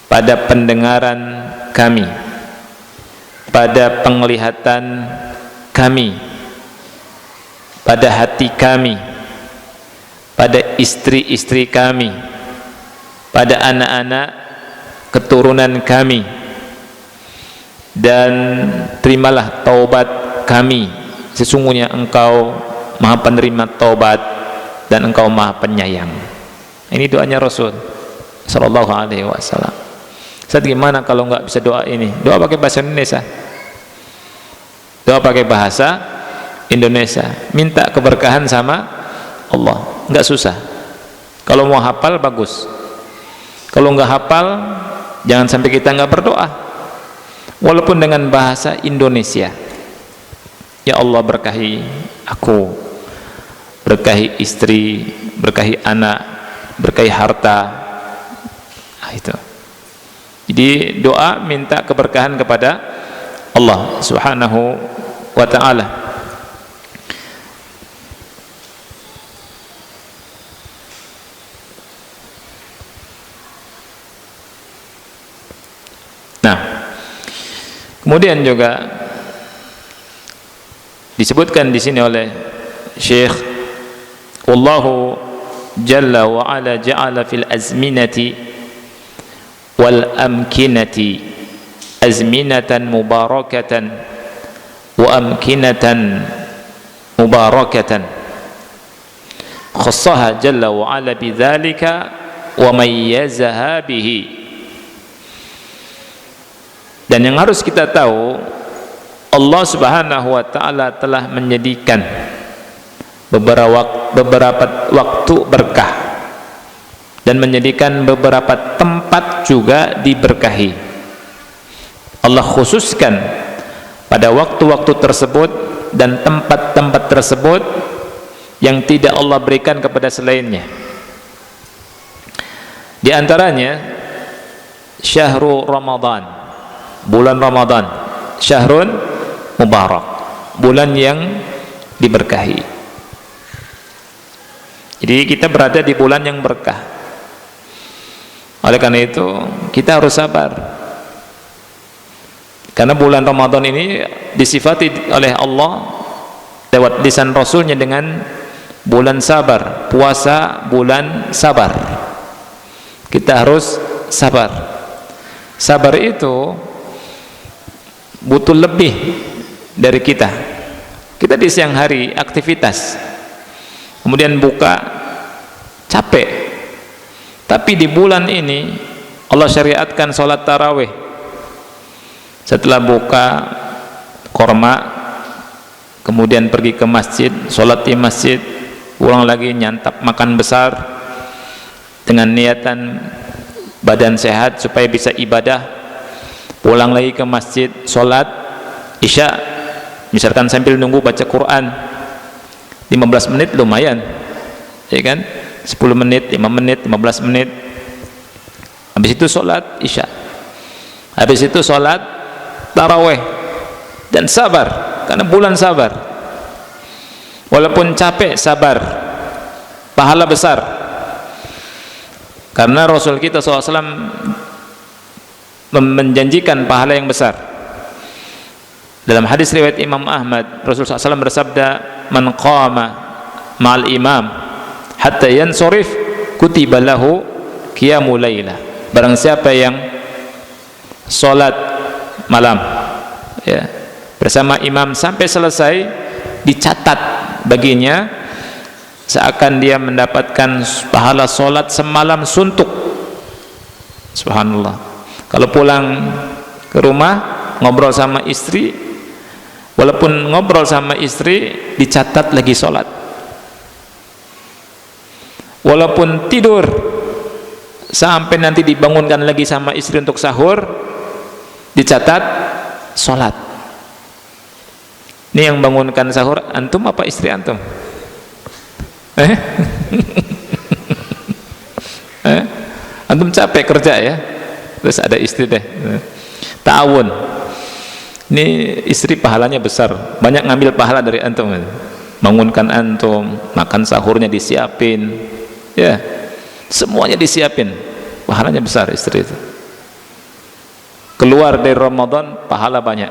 pada pendengaran kami, pada penglihatan kami, pada hati kami, pada istri-istri kami, pada anak-anak keturunan kami, dan terimalah taubat kami, sesungguhnya Engkau Maha penerima taubat dan Engkau Maha penyayang. Ini doanya Rasul sallallahu alaihi wasallam. Ustaz, gimana kalau nggak bisa doa ini? Doa pakai bahasa Indonesia. Doa pakai bahasa Indonesia. Minta keberkahan sama Allah. Nggak susah. Kalau mau hafal bagus. Kalau nggak hafal, jangan sampai kita nggak berdoa. Walaupun dengan bahasa Indonesia. Ya Allah, berkahi aku, berkahi istri, berkahi anak, berkahi harta. Nah, itu. Jadi doa minta keberkahan kepada Allah Subhanahu wa ta'ala. Nah, kemudian juga disebutkan di sini oleh Syekh, wallahu jalla wa ala ja'ala fil azminati wal amkinati azminatan mubarakatan wa amkinatan mubarakatan khassaha jalla wa ala bidzalika wa mayyazaha bihi. Dan yang harus kita tahu, Allah Subhanahu wa ta'ala telah menjadikan beberapa waktu berkah dan menjadikan beberapa tempat juga diberkahi. Allah khususkan pada waktu-waktu tersebut dan tempat-tempat tersebut yang tidak Allah berikan kepada selainnya. Di antaranya syahrul Ramadan, bulan Ramadan, syahrun mubarak, bulan yang diberkahi. Jadi kita berada di bulan yang berkah. Oleh karena itu kita harus sabar, karena bulan Ramadan ini disifati oleh Allah lewat lisan Rasulnya dengan bulan sabar, puasa bulan sabar. Kita harus sabar. Sabar itu butuh lebih dari kita. Kita di siang hari aktivitas, kemudian buka, capek. Tapi di bulan ini Allah syariatkan sholat tarawih. Setelah buka korma, kemudian pergi ke masjid, sholat di masjid, pulang lagi nyantap makan besar dengan niatan badan sehat supaya bisa ibadah. Pulang lagi ke masjid, sholat isya, misalkan sambil nunggu baca Quran 15 menit lumayan, ya kan? 10 menit, 5 menit, 15 menit. Habis itu sholat isya, habis itu sholat taraweh. Dan sabar, karena bulan sabar. Walaupun capek, sabar, pahala besar. Karena Rasul kita SAW menjanjikan pahala yang besar. Dalam hadis riwayat Imam Ahmad, Rasulullah SAW bersabda, "Man qama ma'al imam hatta yansurif kutiba lahu qiyamul lailah." Barang siapa yang salat malam ya bersama imam sampai selesai, dicatat baginya seakan dia mendapatkan pahala salat semalam suntuk. Subhanallah. Kalau pulang ke rumah ngobrol sama istri, walaupun ngobrol sama istri dicatat lagi sholat. Walaupun tidur sampai nanti dibangunkan lagi sama istri untuk sahur, dicatat sholat. Ini yang bangunkan sahur antum apa istri antum? Antum capek kerja ya, terus ada istri deh ta'awun. Ini istri pahalanya besar, banyak ngambil pahala dari antum. Bangunkan antum, makan sahurnya disiapin, ya, semuanya disiapin, pahalanya besar istri itu. Keluar dari Ramadan, pahala banyak,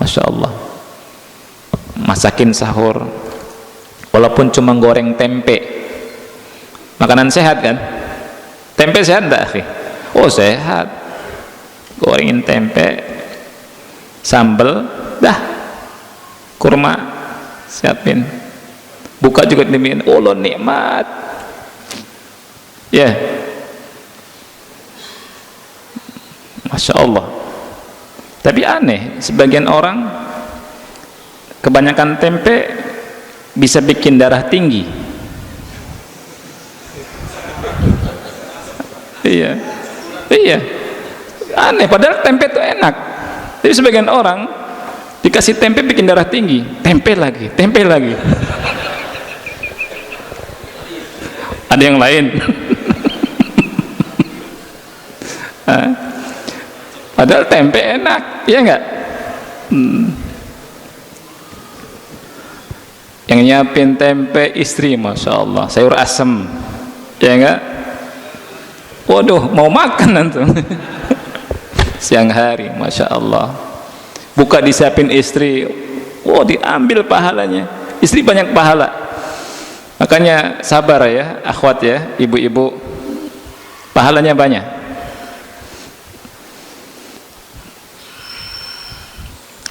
masya Allah. Masakin sahur, walaupun cuma goreng tempe, makanan sehat kan? Tempe sehat enggak, akhi? Oh sehat. Gorengin tempe, sambel, dah, kurma siapin, buka juga demikian. Oh lo nikmat ya, masya Allah. Tapi aneh, sebagian orang kebanyakan tempe bisa bikin darah tinggi. Iya, iya, aneh, padahal tempe itu enak. Tapi sebagian orang dikasih tempe bikin darah tinggi, tempe lagi, tempe lagi. Ada yang lain. Padahal tempe enak, ya enggak? Yang nyiapin tempe istri, masya Allah, sayur asem, ya enggak? Waduh, mau makan nanti. Siang hari, masya Allah, buka disiapin istri, wow, diambil pahalanya. Istri banyak pahala. Makanya sabar ya akhwat ya, ibu-ibu, pahalanya banyak.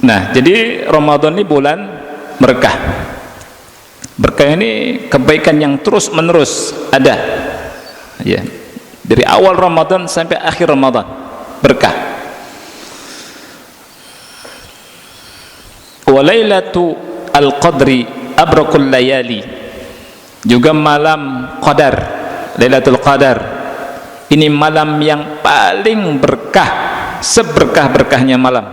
Nah, jadi Ramadan ini bulan berkah. Berkah ini kebaikan yang terus menerus ada ya, dari awal Ramadan sampai akhir Ramadan, berkah. Wa lailatu al-qadri abrakul layali, juga malam qadar, Lailatul Qadar ini malam yang paling berkah, seberkah-berkahnya malam.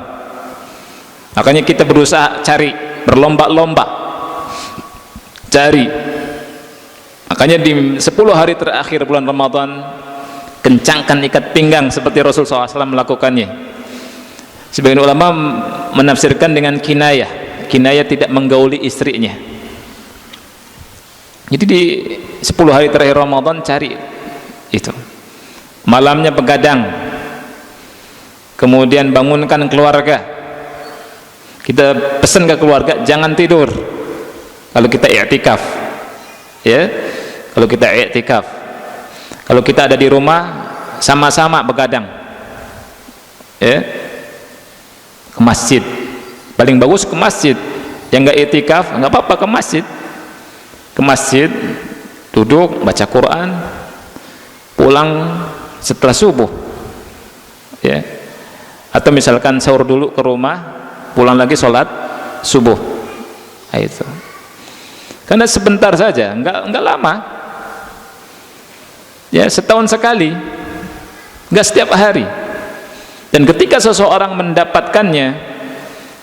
Makanya kita berusaha cari, berlomba-lomba cari. Makanya di 10 hari terakhir bulan Ramadan kencangkan ikat pinggang seperti Rasulullah SAW melakukannya. Sebagian ulama menafsirkan dengan kinayah. Kinayah tidak menggauli istrinya. Jadi di 10 hari terakhir Ramadan cari itu. Malamnya begadang. Kemudian bangunkan keluarga. Kita pesan ke keluarga jangan tidur kalau kita i'tikaf. Ya. Kalau kita i'tikaf. Kalau kita ada di rumah sama-sama begadang. Ya. Ke masjid, paling bagus ke masjid. Yang enggak i'tikaf enggak apa-apa ke masjid. Ke masjid, duduk baca Quran, pulang setelah subuh. Ya. Atau misalkan sahur dulu ke rumah, pulang lagi sholat subuh. Nah, itu. Karena sebentar saja, enggak lama. Ya, setahun sekali. Enggak setiap hari. Dan ketika seseorang mendapatkannya,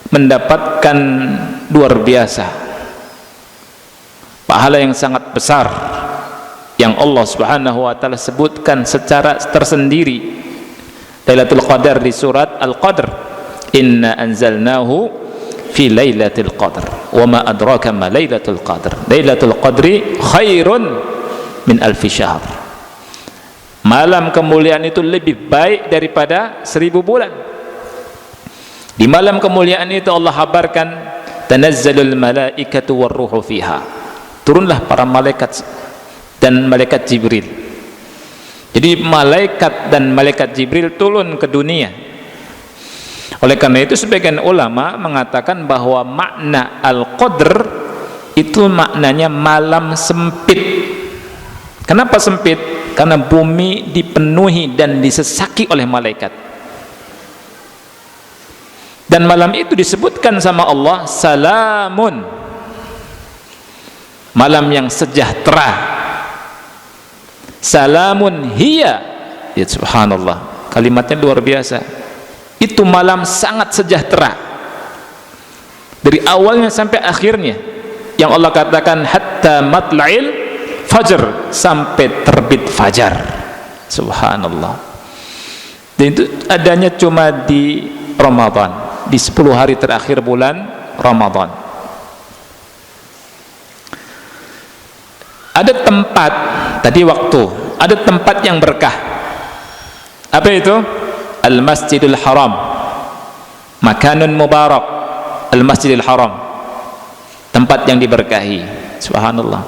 mendapatkan luar biasa pahala yang sangat besar yang Allah Subhanahu wa taala sebutkan secara tersendiri. Lailatul Qadar di surat Al-Qadr, inna anzalnahu fi lailatul qadr wa ma adraka ma lailatul qadr, lailatul qadri khairun min alfi syahr. Malam kemuliaan itu lebih baik daripada 1000 bulan. Di malam kemuliaan itu Allah kabarkan, tanazzalul malaikatu warruhu fiha. Turunlah para malaikat dan malaikat Jibril. Jadi malaikat dan malaikat Jibril turun ke dunia. Oleh karena itu sebagian ulama mengatakan bahwa makna Al-Qadr itu maknanya malam sempit. Kenapa sempit? Karena bumi dipenuhi dan disesaki oleh malaikat. Dan malam itu disebutkan sama Allah salamun, malam yang sejahtera. Salamun hiya, ya subhanallah, kalimatnya luar biasa. Itu malam sangat sejahtera dari awalnya sampai akhirnya, yang Allah katakan hatta matla'il fajr, sampai terbit fajar. Subhanallah. Dan itu adanya cuma di Ramadan, di 10 hari terakhir bulan Ramadan. Ada tempat, tadi waktu, ada tempat yang berkah. Apa itu? Al-Masjidil Haram, makanun mubarak. Al-Masjidil Haram, tempat yang diberkahi. Subhanallah.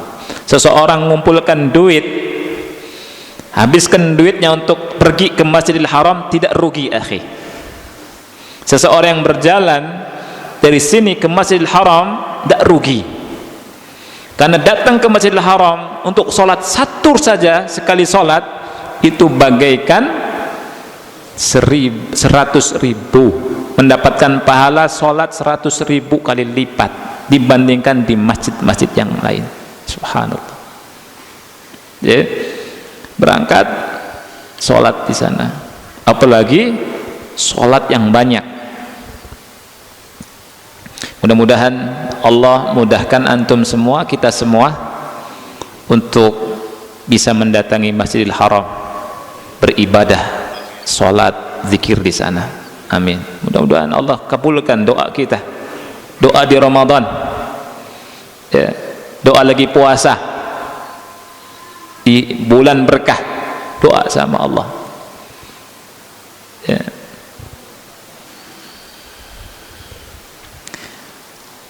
Seseorang mengumpulkan duit, habiskan duitnya untuk pergi ke Masjidil Haram, tidak rugi, akhi. Seseorang yang berjalan dari sini ke Masjidil Haram tidak rugi, karena datang ke Masjidil Haram untuk sholat satu saja, sekali sholat itu bagaikan 100.000, mendapatkan pahala sholat 100.000 kali lipat dibandingkan di masjid-masjid yang lain. Subhanallah. Ya, berangkat sholat di sana, apalagi sholat yang banyak. Mudah-mudahan Allah mudahkan antum semua, kita semua, untuk bisa mendatangi Masjidil Haram, beribadah, sholat, zikir di sana. Amin. Mudah-mudahan Allah kabulkan doa kita, doa di Ramadan, ya, doa lagi puasa di bulan berkah, doa sama Allah, ya.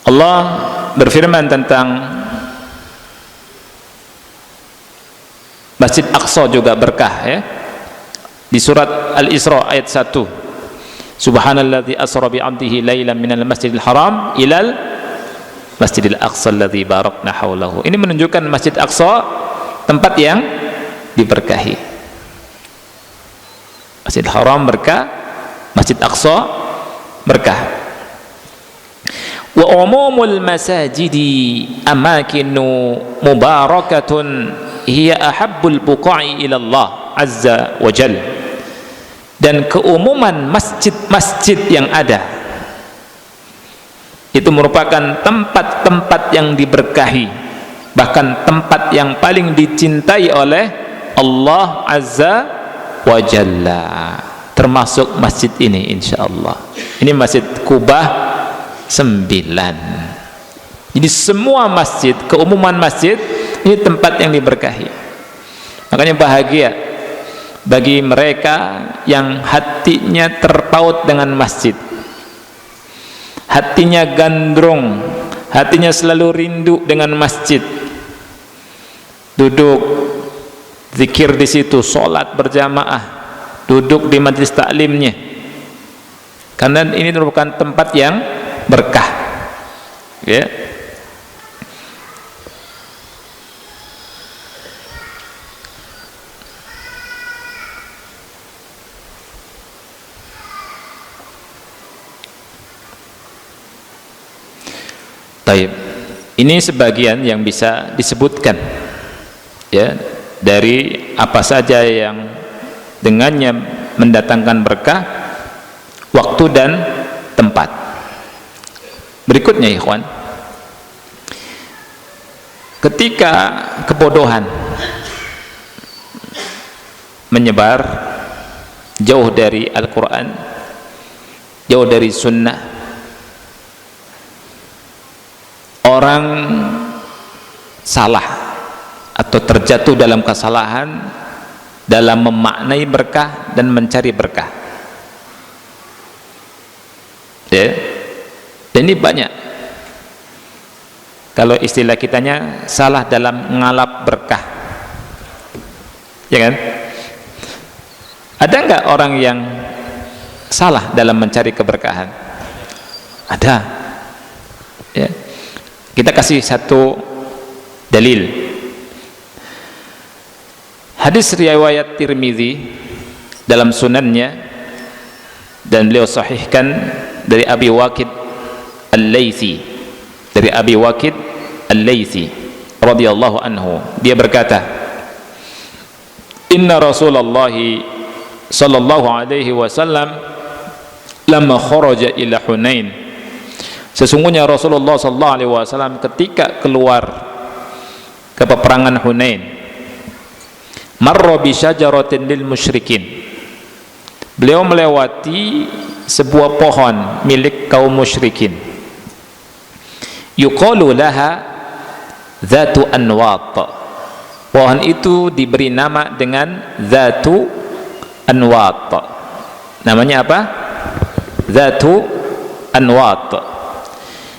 Allah berfirman tentang Masjid Aqsa juga berkah, ya, di surat Al-Isra ayat 1. Subhanalladzi asra bi 'abdihi lailan minal masjidil haram ilal masjidil aqsa alladzi barakna haulahu. Ini menunjukkan Masjid Aqsa tempat yang diberkahi. Masjidil Haram berkah, Masjid Aqsa berkah. Wa umumul masajidi amakinu mubarakatun hiya ahabbul buqa'i ila Allah azza wa jal. Dan keumuman masjid-masjid yang ada itu merupakan tempat-tempat yang diberkahi, bahkan tempat yang paling dicintai oleh Allah azza wa jalla, termasuk masjid ini insyaallah. Ini Masjid Kubah 9. Jadi semua masjid, keumuman masjid ini tempat yang diberkahi. Makanya bahagia bagi mereka yang hatinya terpaut dengan masjid, hatinya gandrung, hatinya selalu rindu dengan masjid, duduk zikir di situ, sholat berjamaah, duduk di majlis taklimnya, karena ini merupakan tempat yang berkah, ya. Taib. Ini sebagian yang bisa disebutkan, ya, dari apa saja yang dengannya mendatangkan berkah, waktu dan tempat. Berikutnya ikhwan, ketika kebodohan menyebar jauh dari Al-Quran, jauh dari sunnah, orang salah atau terjatuh dalam kesalahan dalam memaknai berkah dan mencari berkah, ya. Dan ini banyak, kalau istilah kitanya salah dalam ngalap berkah, ya kan? Ada nggak orang yang salah dalam mencari keberkahan? Ada, ya. Kita kasih satu dalil. Hadis riwayat Tirmizi dalam sunannya, dan beliau sahihkan dari Abi Waqid Al-Laythi, dari Abi Waqid Al-Laythi radhiyallahu anhu, dia berkata, inna Rasulullah sallallahu alaihi wasallam lamma kharaja ila Hunain, sesungguhnya Rasulullah sallallahu alaihi wasallam ketika keluar ke peperangan Hunain, marra bi syajaratin lil musyrikin, beliau melewati sebuah pohon milik kaum musyrikin, yuqalu laha dzatu anwat, pohon itu diberi nama dengan dzatu anwat. Namanya apa? Dzatu anwat.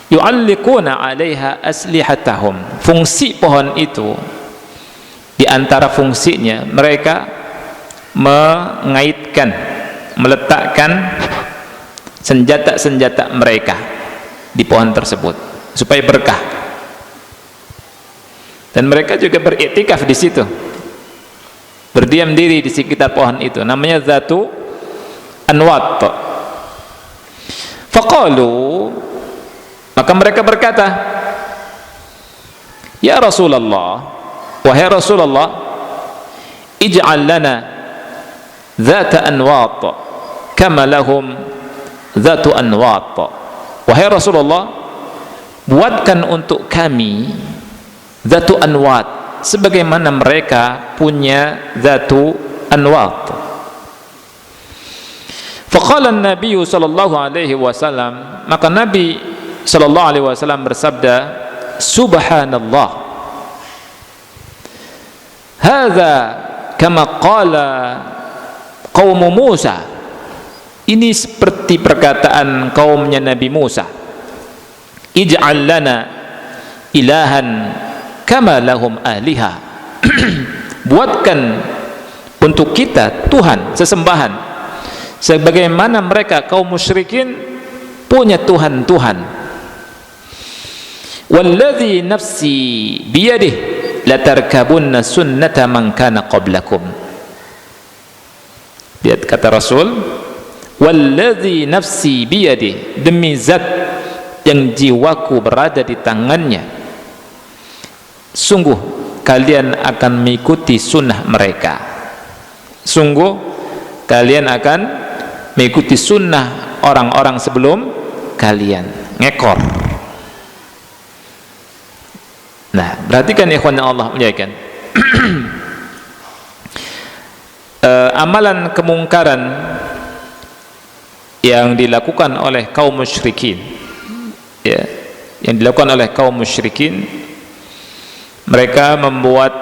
Yu'alliquna 'alaiha aslihatahum, fungsi pohon itu, di antara fungsinya mereka mengaitkan, meletakkan senjata-senjata mereka di pohon tersebut supaya berkah. Dan mereka juga beriktikaf di situ, berdiam diri di sekitar pohon itu, namanya Dzatu Anwat. Faqalu, maka mereka berkata, ya Rasulullah, wahai Rasulullah, ij'al lana Dzata Anwat kama lahum Dzatu Anwat. Wahai Rasulullah, buatkan untuk kami Dzatu Anwat sebagaimana mereka punya Dzatu Anwat. Faqala an-nabiy sallallahu alaihi wasallam, maka Nabi sallallahu alaihi wasallam bersabda, subhanallah, hadza kama qala kaum Musa, ini seperti perkataan kaumnya Nabi Musa, ij'al lana ilahan kama lahum aliha, buatkan untuk kita Tuhan, sesembahan sebagaimana mereka kaum musyrikin punya Tuhan-Tuhan. Walladzi nafsi biyadih latarkabunna sunnata man kana qablakum. Lihat kata Rasul, walladzi nafsi biyadih, demi zat yang jiwaku berada di tangannya, sungguh kalian akan mengikuti sunnah mereka, sungguh kalian akan mengikuti sunnah orang-orang sebelum kalian. Ngekor. Nah, perhatikan ikhwan yang Allah muliakan. Amalan kemungkaran yang dilakukan oleh kaum musyrikin, ya, yang dilakukan oleh kaum musyrikin, mereka membuat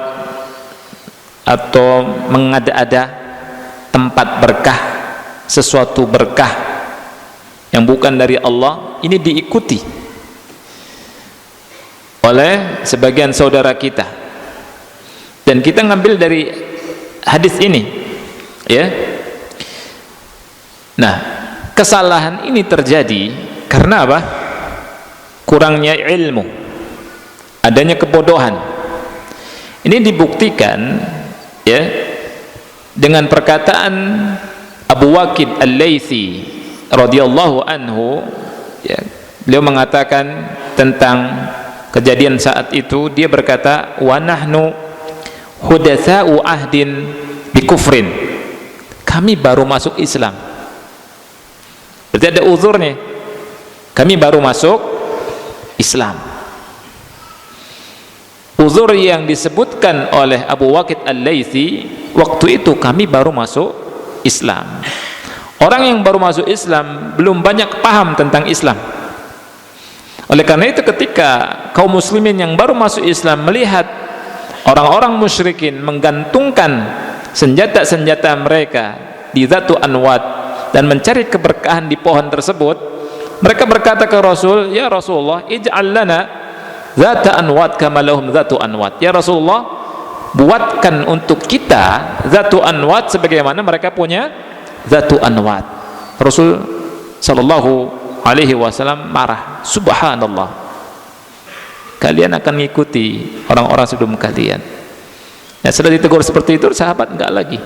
atau mengada-ada tempat berkah, sesuatu berkah yang bukan dari Allah, ini diikuti oleh sebagian saudara kita, dan kita ngambil dari hadis ini, ya. Nah, kesalahan ini terjadi karena apa? Kurangnya ilmu, adanya kebodohan. Ini dibuktikan, ya, dengan perkataan Abu Waqid Al-Laythi radhiyallahu anhu, ya, beliau mengatakan tentang kejadian saat itu, dia berkata, wa nahnu hudatsa'u ahdin bi kufrin, kami baru masuk Islam. Berarti ada uzurnya, kami baru masuk Islam. Uzur yang disebutkan oleh Abu Waqid Al-Laythi, waktu itu kami baru masuk Islam. Orang yang baru masuk Islam belum banyak paham tentang Islam. Oleh karena itu, ketika kaum muslimin yang baru masuk Islam melihat orang-orang musyrikin menggantungkan senjata-senjata mereka di Dzatu Anwat dan mencari keberkahan di pohon tersebut, Mereka berkata ke Rasul, ya Rasulullah, ij'al lana zata anwat kama lahum zatu anwat. Ya Rasulullah, buatkan untuk kita zatu anwat sebagaimana mereka punya zatu anwat. Rasul sallallahu alaihi wasallam marah, subhanallah, kalian akan mengikuti orang-orang sebelum kalian. Nah, setelah ditegur seperti itu, sahabat enggak lagi,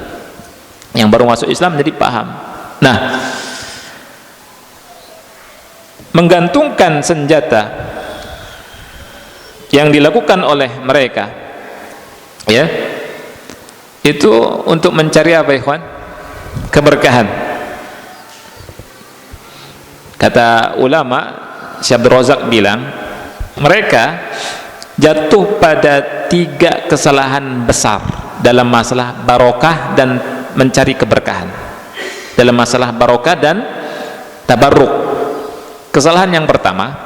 yang baru masuk Islam jadi paham. Nah, menggantungkan senjata yang dilakukan oleh mereka, ya, itu untuk mencari apa, ikhwan? Keberkahan. Kata ulama, Syekh Abdul Razak bilang, mereka jatuh pada 3 kesalahan besar dalam masalah barokah dan mencari keberkahan, dalam masalah barokah dan tabarruk. Kesalahan yang pertama,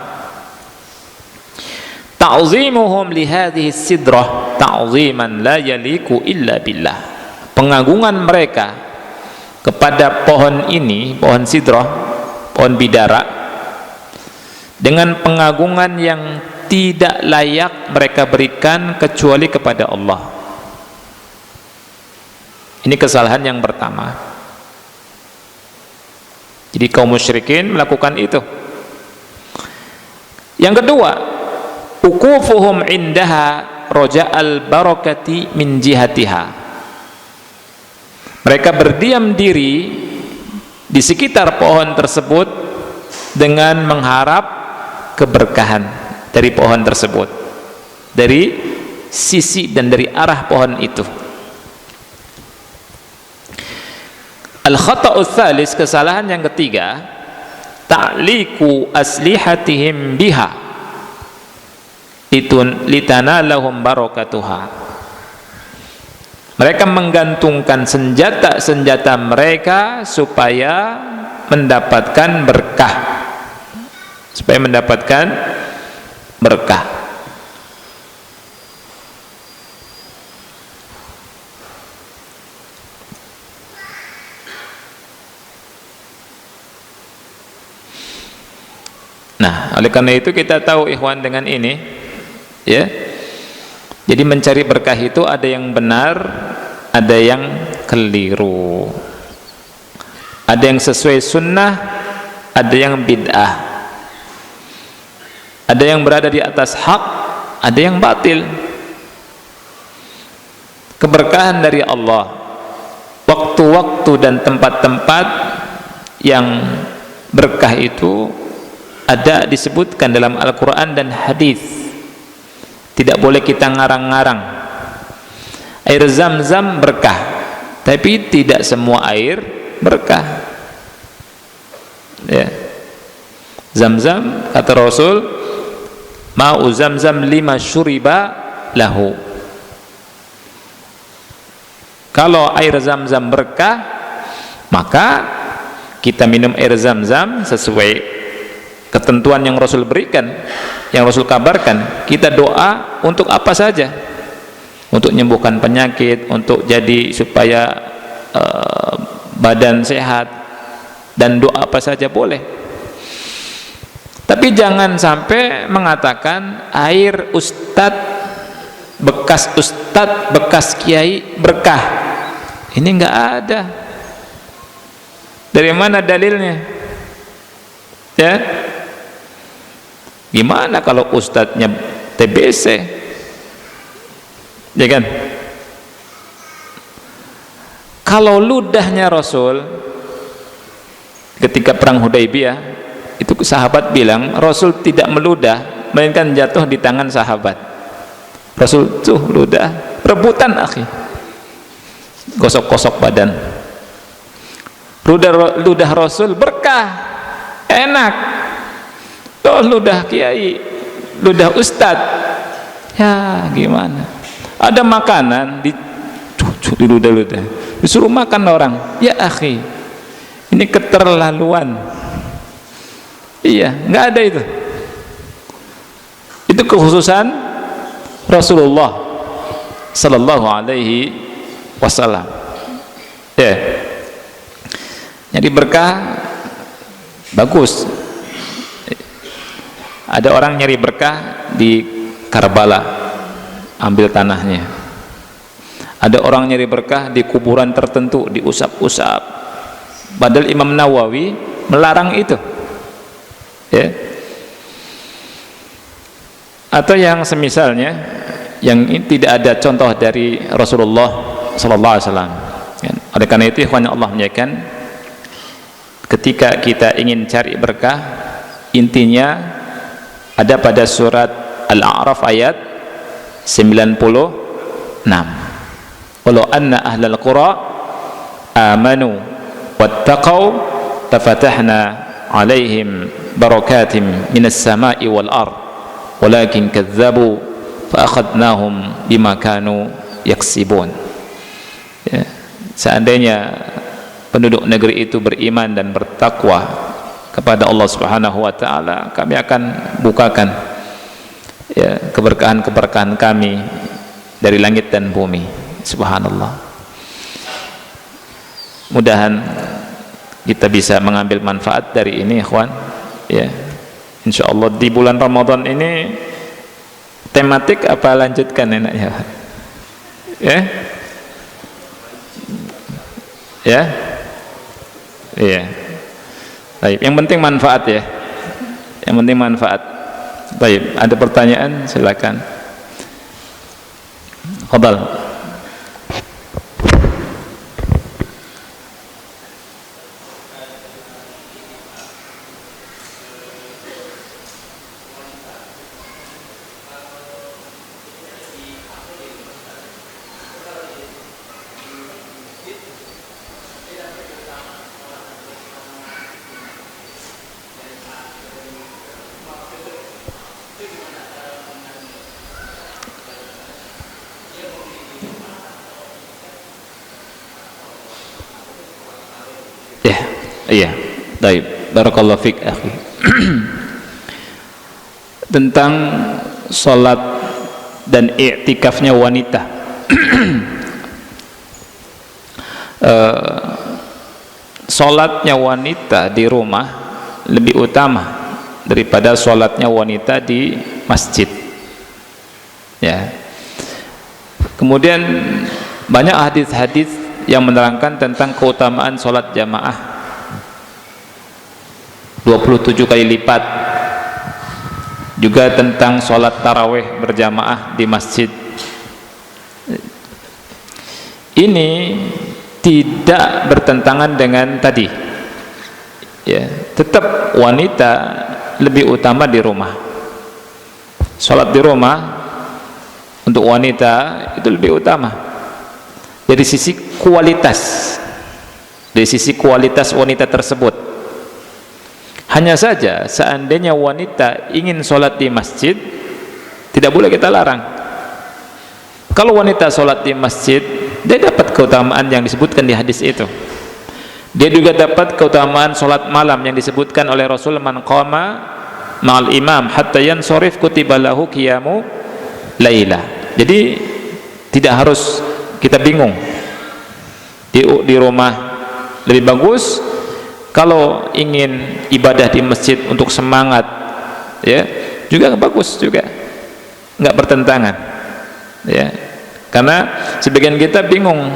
ta'zimuhum li hadhihi sidrah ta'ziman la yaliku illa billah. Pengagungan mereka kepada pohon ini, pohon sidrah, pohon bidara, dengan pengagungan yang tidak layak mereka berikan kecuali kepada Allah. Ini kesalahan yang pertama. Jadi kaum musyrikin melakukan itu. Yang kedua, uqufuhum indaha raja'al barakati min jihatiha. Mereka berdiam diri di sekitar pohon tersebut dengan mengharap keberkahan dari pohon tersebut, dari sisi dan dari arah pohon itu. Al-khata'u tsalis, kesalahan yang ketiga, ta'liqu aslihatihim biha litanalahum barakatuha. Mereka menggantungkan senjata-senjata mereka supaya mendapatkan berkah, supaya mendapatkan berkah. Nah, oleh karena itu kita tahu, ikhwan, dengan ini, ya, jadi mencari berkah itu ada yang benar, ada yang keliru, ada yang sesuai sunnah, ada yang bid'ah, ada yang berada di atas hak, ada yang batil. Keberkahan dari Allah, waktu-waktu dan tempat-tempat yang berkah itu ada disebutkan dalam Al-Quran dan hadis. Tidak boleh kita ngarang-ngarang. Air Zam-Zam berkah, tapi tidak semua air berkah, ya. Zam-Zam, kata Rasul, ma'u Zam-Zam lima syuriba lahu. Kalau air Zam-Zam berkah, maka kita minum air Zam-Zam sesuai ketentuan yang Rasul berikan, yang Rasul kabarkan. Kita doa untuk apa saja, untuk menyembuhkan penyakit, untuk jadi supaya badan sehat, dan doa apa saja boleh. Tapi jangan sampai mengatakan air bekas ustadz, bekas kiai berkah. Ini enggak ada. Dari mana dalilnya? Ya, gimana kalau ustadznya TBC, ya kan? Kalau ludahnya Rasul ketika perang Hudaybiyah, itu sahabat bilang Rasul tidak meludah, melainkan jatuh di tangan sahabat. Rasul tuh ludah, rebutan, akhi, gosok-gosok badan. Ludah Rasul berkah, enak. Oh, ludah kiai, ludah ustadz, ya gimana? Ada makanan di ludah-ludah, disuruh makan orang. Ya akhi, ini keterlaluan. Iya, nggak ada itu. Itu kekhususan Rasulullah Sallallahu Alaihi Wasallam. Ya, jadi berkah bagus, Ada orang nyari berkah di Karbala, ambil tanahnya. Ada orang nyari berkah di kuburan tertentu, diusap-usap. Padahal Imam Nawawi melarang itu. Ya. Atau yang semisalnya, yang ini tidak ada contoh dari Rasulullah sallallahu alaihi wasallam. Ya. Oleh karena itu ikhwan Allah menyampaikan, ketika kita ingin cari berkah, intinya ada pada surat Al-A'raf ayat 96. Walau anna ahlal qura amanu wattaqau tafatahna alaihim barakatim minas sama'i wal ard walakin kadzabu fa akhadnahum bima kanu yaksibun. Ya. Seandainya penduduk negeri itu beriman dan bertakwa kepada Allah Subhanahu wa taala, kami akan bukakan ya keberkahan-keberkahan kami dari langit dan bumi. Subhanallah. Mudahan kita bisa mengambil manfaat dari ini, ikhwan. Ya. Insyaallah di bulan Ramadan ini tematik apa lanjutkan enaknya? Ya. Ya. Iya. Baik, yang penting manfaat ya. Yang penting manfaat. Baik, ada pertanyaan silakan. Fadhal. Iya, baik. Barakallahu fiik, akhi. Tentang salat dan i'tikafnya wanita. Salatnya wanita di rumah lebih utama daripada salatnya wanita di masjid. Ya. Kemudian banyak hadis-hadis yang menerangkan tentang keutamaan salat jamaah 27 kali lipat, juga tentang sholat tarawih berjamaah di masjid. Ini tidak bertentangan dengan tadi ya, tetap wanita lebih utama di rumah. Sholat di rumah untuk wanita itu lebih utama dari sisi kualitas wanita tersebut. Hanya saja seandainya wanita ingin sholat di masjid, tidak boleh kita larang. Kalau wanita sholat di masjid, dia dapat keutamaan yang disebutkan di hadis itu. Dia juga dapat keutamaan sholat malam yang disebutkan oleh Rasul, man qama ma'al imam hatta yansharif kutiba lahu qiyamu laila. Jadi tidak harus kita bingung. Di rumah lebih bagus. Kalau ingin ibadah di masjid untuk semangat, ya juga bagus juga, nggak bertentangan, ya. Karena sebagian kita bingung,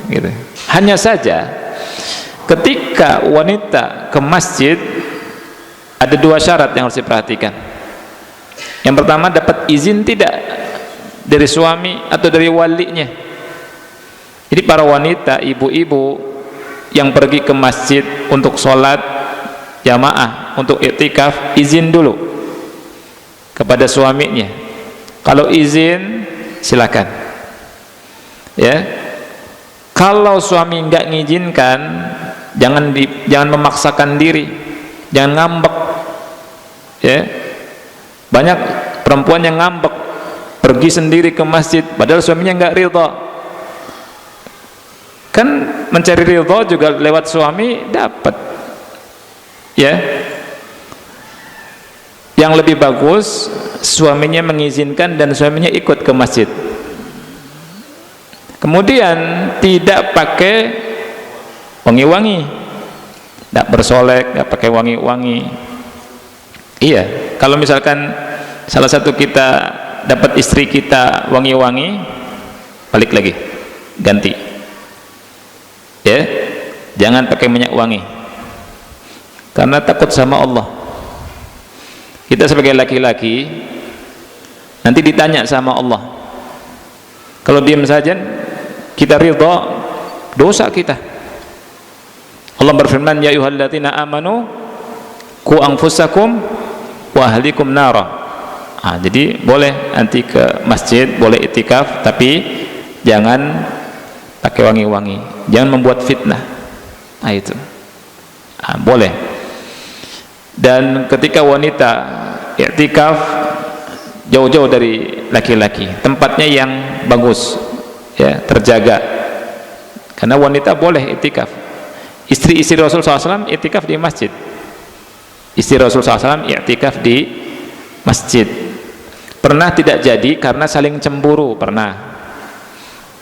gitu. Hanya saja, ketika wanita ke masjid ada dua syarat yang harus diperhatikan. Yang pertama, dapat izin tidak dari suami atau dari walinya. Jadi para wanita, ibu-ibu yang pergi ke masjid untuk sholat jamaah, untuk i'tikaf, izin dulu kepada suaminya. Kalau izin silakan, ya. Kalau suami nggak ngizinkan, jangan memaksakan diri, jangan ngambek, ya. Banyak perempuan yang ngambek pergi sendiri ke masjid padahal suaminya nggak ridha. Kan mencari ridha juga lewat suami dapat, ya. Yang lebih bagus suaminya mengizinkan dan suaminya ikut ke masjid. Kemudian tidak pakai wangi-wangi, tidak bersolek, tidak pakai wangi-wangi. Iya, kalau misalkan salah satu kita dapat istri kita wangi-wangi, balik lagi, ganti. Ya, jangan pakai minyak wangi, karena takut sama Allah. Kita sebagai laki-laki nanti ditanya sama Allah. Kalau diam saja, kita ridha, dosa kita. Allah berfirman, ya ayyuhalladzina amanu qu anfusakum wa ahlikum nara. Jadi boleh nanti ke masjid, boleh itikaf, tapi jangan pakai wangi-wangi, jangan membuat fitnah. Itu boleh. Dan ketika wanita iktikaf, jauh-jauh dari laki-laki, tempatnya yang bagus, ya, terjaga, karena wanita boleh iktikaf. Istri-istri Rasul SAW iktikaf di masjid. Istri Rasul SAW iktikaf di masjid. Pernah tidak jadi karena saling cemburu, pernah.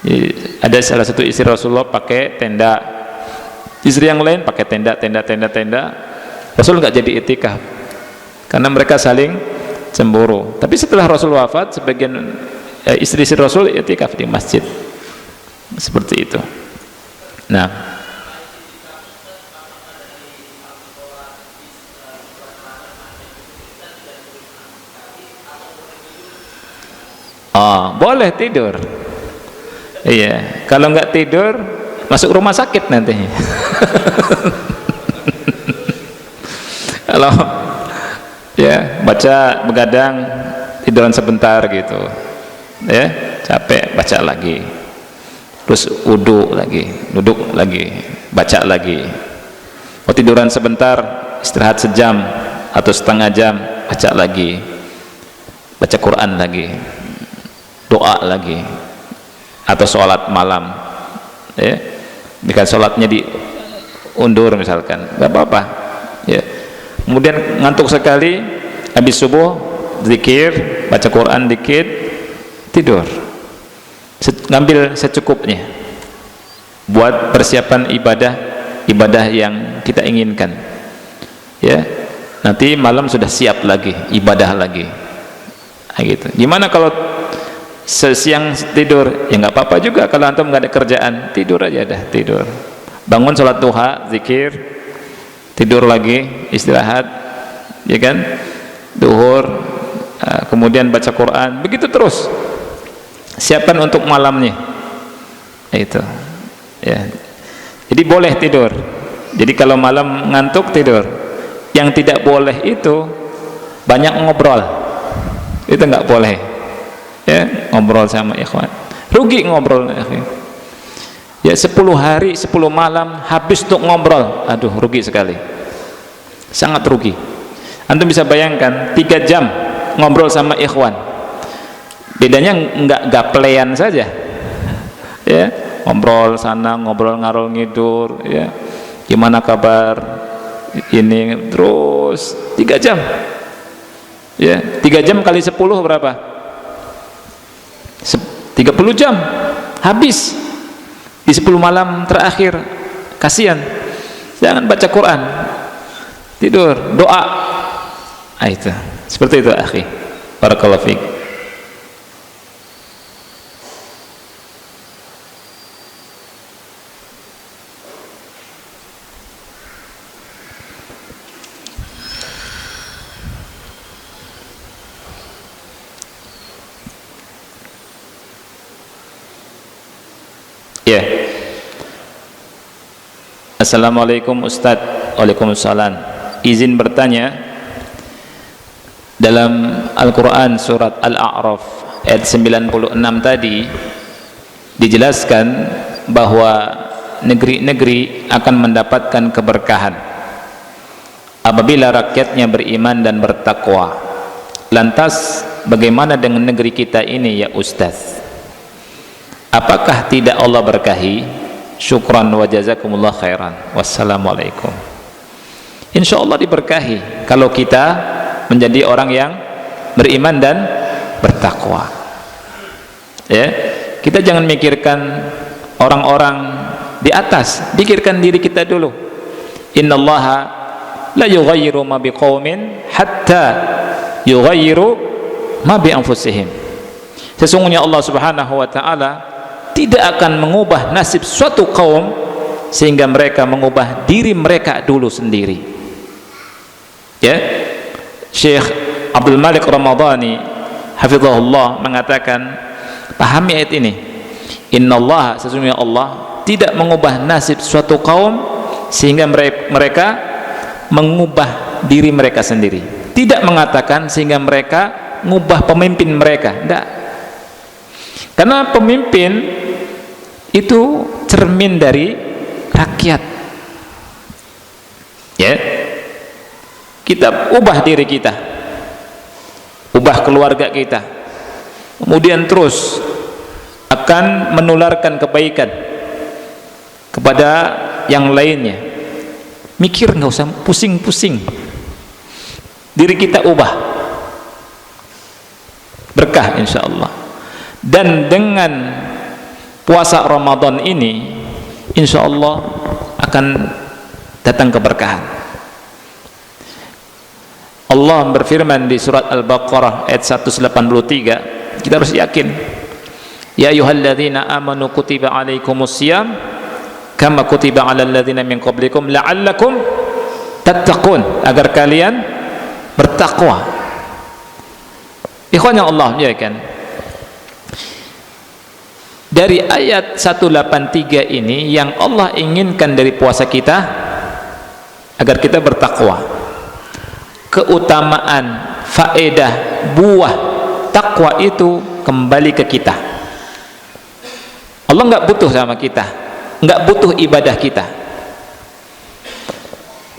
Jadi, ada salah satu istri Rasulullah pakai tenda, istri yang lain pakai tenda. Rasul nggak jadi iktikaf karena mereka saling cemburu. Tapi setelah Rasul wafat, sebagian istri-istri Rasul iktikaf di masjid. Seperti itu. Nah, boleh tidur. Iya, kalau nggak tidur masuk rumah sakit nanti. Kalau ya baca begadang, tiduran sebentar gitu, ya capek, baca lagi, terus wudhu lagi, duduk lagi, baca lagi. Mau tiduran sebentar, istirahat sejam atau setengah jam, baca lagi, baca Quran lagi, doa lagi, atau sholat malam, ya, jika sholatnya diundur misalkan, nggak apa-apa, ya. Kemudian ngantuk sekali, habis subuh zikir, baca Quran dikit, tidur. Ngambil secukupnya buat persiapan ibadah yang kita inginkan, ya. Nanti malam sudah siap lagi, ibadah lagi. Nah, gitu. Gimana kalau sesiang tidur? Ya nggak apa-apa juga, kalau antum nggak ada kerjaan, tidur aja dah, tidur. Bangun sholat duha, zikir, tidur lagi, istirahat, ya kan, duhur, kemudian baca Quran, begitu terus. Siapkan untuk malamnya. Itu, ya. Jadi boleh tidur. Jadi kalau malam ngantuk, tidur. Yang tidak boleh itu banyak ngobrol. Itu nggak boleh. Ya, ngobrol sama ikhwan. Rugi ngobrol, ya. 10 hari 10 malam habis untuk ngobrol, aduh rugi sekali, sangat rugi. Antum bisa bayangkan 3 jam ngobrol sama ikhwan, bedanya nggak gaplean saja, ya, ngobrol sana, ngobrol ngarol ngidur, ya, gimana kabar ini, terus 3 jam, ya. 3 jam kali 10 berapa? 30 jam habis di 10 malam terakhir. Kasihan. Jangan baca Quran, tidur, doa. Itu seperti itu, akhi. Barakallahu fiik. Ya. Assalamualaikum Ustadz. Waalaikumsalam. Izin bertanya, dalam Al-Quran surat Al-A'raf ayat 96 tadi dijelaskan bahwa negeri-negeri akan mendapatkan keberkahan apabila rakyatnya beriman dan bertakwa. Lantas bagaimana dengan negeri kita ini ya Ustadz? Apakah tidak Allah berkahi? Syukran wa jazakumullah khairan. Wassalamualaikum. Insya Allah diberkahi kalau kita menjadi orang yang beriman dan bertakwa, ya. Kita jangan mikirkan orang-orang di atas, pikirkan diri kita dulu. Innallaha la yughayyiru ma biqaumin hatta yughayyiru ma bi anfusihim. Sesungguhnya Allah Subhanahu wa taala tidak akan mengubah nasib suatu kaum sehingga mereka mengubah diri mereka dulu sendiri. Ya, Syekh Abdul Malik Ramadhani hafizahullah mengatakan, pahami ayat ini, innallaha, sesungguhnya Allah tidak mengubah nasib suatu kaum sehingga mereka mengubah diri mereka sendiri. Tidak mengatakan sehingga mereka mengubah pemimpin mereka, tidak. Karena pemimpin itu cermin dari rakyat. Ya, kita ubah diri kita, ubah keluarga kita, kemudian terus akan menularkan kebaikan kepada yang lainnya. Mikir, nggak usah pusing-pusing, diri kita ubah, berkah insya Allah. Dan dengan puasa Ramadan ini insya Allah akan datang keberkahan. Allah berfirman di surat Al-Baqarah ayat 183, kita harus yakin, ya ayyuhalladzina amanu kutiba alaikumusiyam kama kutiba alal ladzina min qablikum la'allakum tattaqun, agar kalian bertakwa. Ikhwan yang Allah muliakan, dari ayat 183 ini yang Allah inginkan dari puasa kita agar kita bertakwa. Keutamaan, faedah, buah takwa itu kembali ke kita. Allah nggak butuh sama kita, nggak butuh ibadah kita.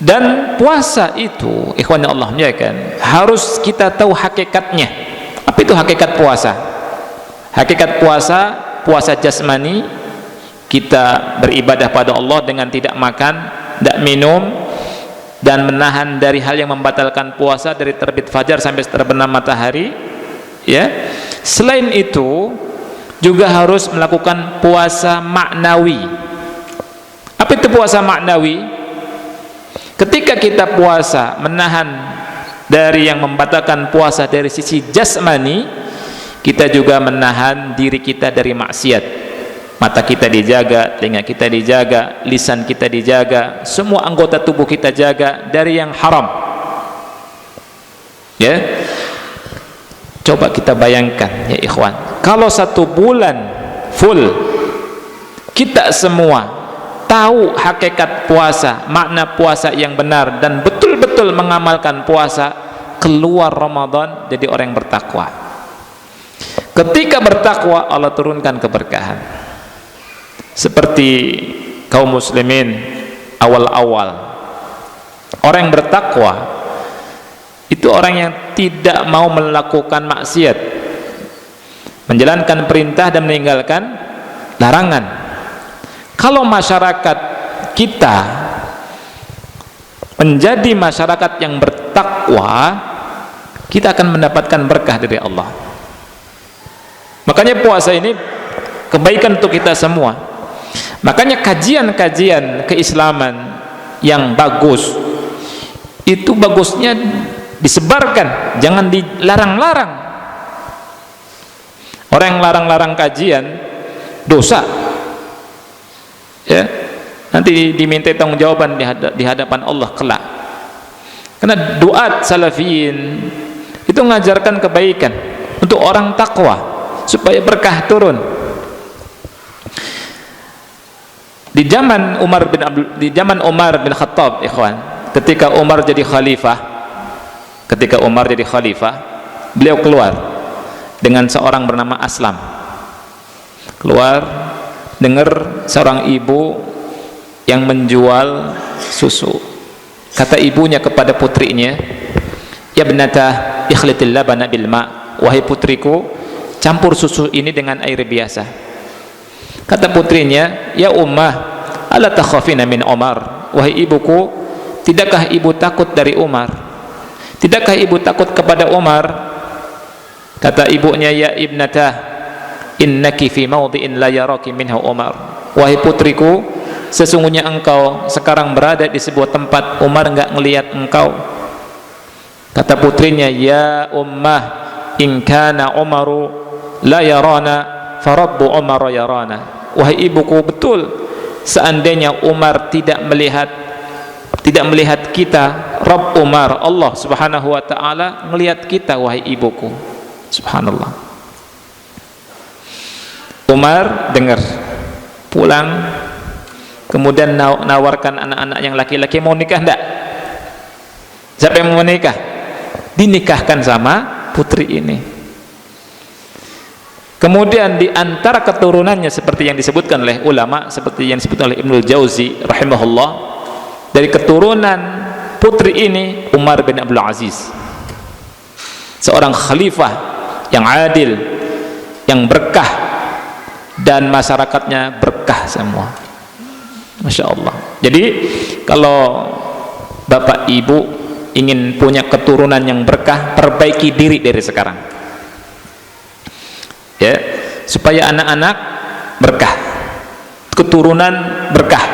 Dan puasa itu, ikhwan yang Allah muliakan, harus kita tahu hakikatnya. Apa itu hakikat puasa? Hakikat puasa, puasa jasmani, kita beribadah pada Allah dengan tidak makan, tidak minum, dan menahan dari hal yang membatalkan puasa dari terbit fajar sampai terbenam matahari. Ya, selain itu juga harus melakukan puasa maknawi. Apa itu puasa maknawi? Ketika kita puasa menahan dari yang membatalkan puasa dari sisi jasmani, kita juga menahan diri kita dari maksiat. Mata kita dijaga, telinga kita dijaga, lisan kita dijaga, semua anggota tubuh kita jaga dari yang haram. Ya, coba kita bayangkan ya ikhwan, kalau 1 bulan full kita semua tahu hakikat puasa, makna puasa yang benar, dan betul-betul mengamalkan puasa, keluar Ramadan jadi orang yang bertakwa. Ketika bertakwa, Allah turunkan keberkahan. Seperti kaum muslimin awal-awal, orang yang bertakwa itu orang yang tidak mau melakukan maksiat, menjalankan perintah dan meninggalkan larangan. Kalau masyarakat kita menjadi masyarakat yang bertakwa, kita akan mendapatkan berkah dari Allah. Makanya puasa ini kebaikan untuk kita semua. Makanya kajian-kajian keislaman yang bagus itu bagusnya disebarkan, jangan dilarang-larang. Orang yang larang-larang kajian dosa, ya, nanti diminta tanggung jawaban di hadapan Allah kelak. Karena duat salafiyin itu mengajarkan kebaikan untuk orang takwa supaya berkah turun. Di zaman Umar bin Khattab, ikhwan, ketika Umar jadi khalifah, beliau keluar dengan seorang bernama Aslam. Keluar, dengar seorang ibu yang menjual susu. Kata ibunya kepada putrinya, ya binata ikhlitil labana bil ma, wahai putriku, campur susu ini dengan air biasa. Kata putrinya, ya ummah, ala takhafina min Umar, wahai ibuku, tidakkah ibu takut dari Umar? Tidakkah ibu takut kepada Umar? Kata ibunya, ya ibnatah, innaki fi mawdi'in la yaraki minhu Umar, wahai putriku, sesungguhnya engkau sekarang berada di sebuah tempat Umar enggak ngelihat engkau. Kata putrinya, ya ummah, in kana Umaru la yarana farabbu Umar yarana. Wahai ibuku, betul, seandainya Umar tidak melihat kita, Rabb Umar, Allah subhanahu wa ta'ala melihat kita, wahai ibuku. Subhanallah. Umar dengar, pulang, kemudian nawarkan anak-anak yang laki-laki, mau nikah enggak? Siapa yang mau nikah? Dinikahkan sama putri ini. Kemudian di antara keturunannya, seperti yang disebutkan oleh ulama, seperti yang disebutkan oleh Ibnul Jauzi rahimahullah, dari keturunan putri ini Umar bin Abdul Aziz, seorang khalifah yang adil, yang berkah, dan masyarakatnya berkah semua. Masya Allah. Jadi kalau bapak ibu ingin punya keturunan yang berkah, perbaiki diri dari sekarang, ya, supaya anak-anak berkah, keturunan berkah,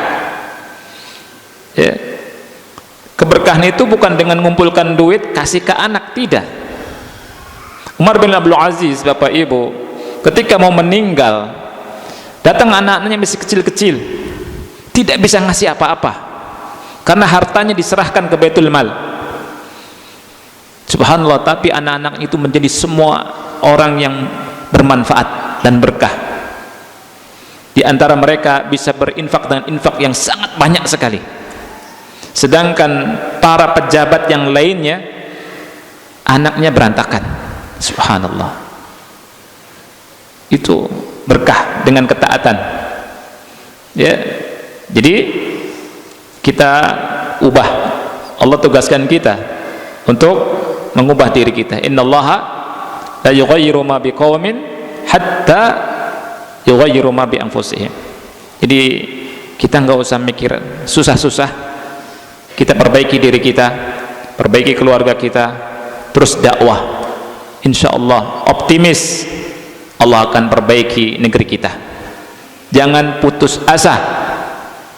ya. Keberkahan itu bukan dengan mengumpulkan duit kasih ke anak, tidak. Umar bin Abdul Aziz, bapak ibu, ketika mau meninggal, datang anak-anaknya masih kecil-kecil, tidak bisa ngasih apa-apa karena hartanya diserahkan ke Baitul Mal. Subhanallah, tapi anak-anak itu menjadi semua orang yang bermanfaat dan berkah. Di antara mereka bisa berinfak dengan infak yang sangat banyak sekali, sedangkan para pejabat yang lainnya anaknya berantakan. Subhanallah. Itu berkah dengan ketaatan, ya. Jadi kita ubah, Allah tugaskan kita untuk mengubah diri kita. Innallaha la yughayyiru ma biqaumin hatta yughayyiru ma bi anfusihim. Jadi kita nggak usah mikir susah-susah, kita perbaiki diri kita, perbaiki keluarga kita, terus dakwah. Insyaallah optimis Allah akan perbaiki negeri kita. Jangan putus asa,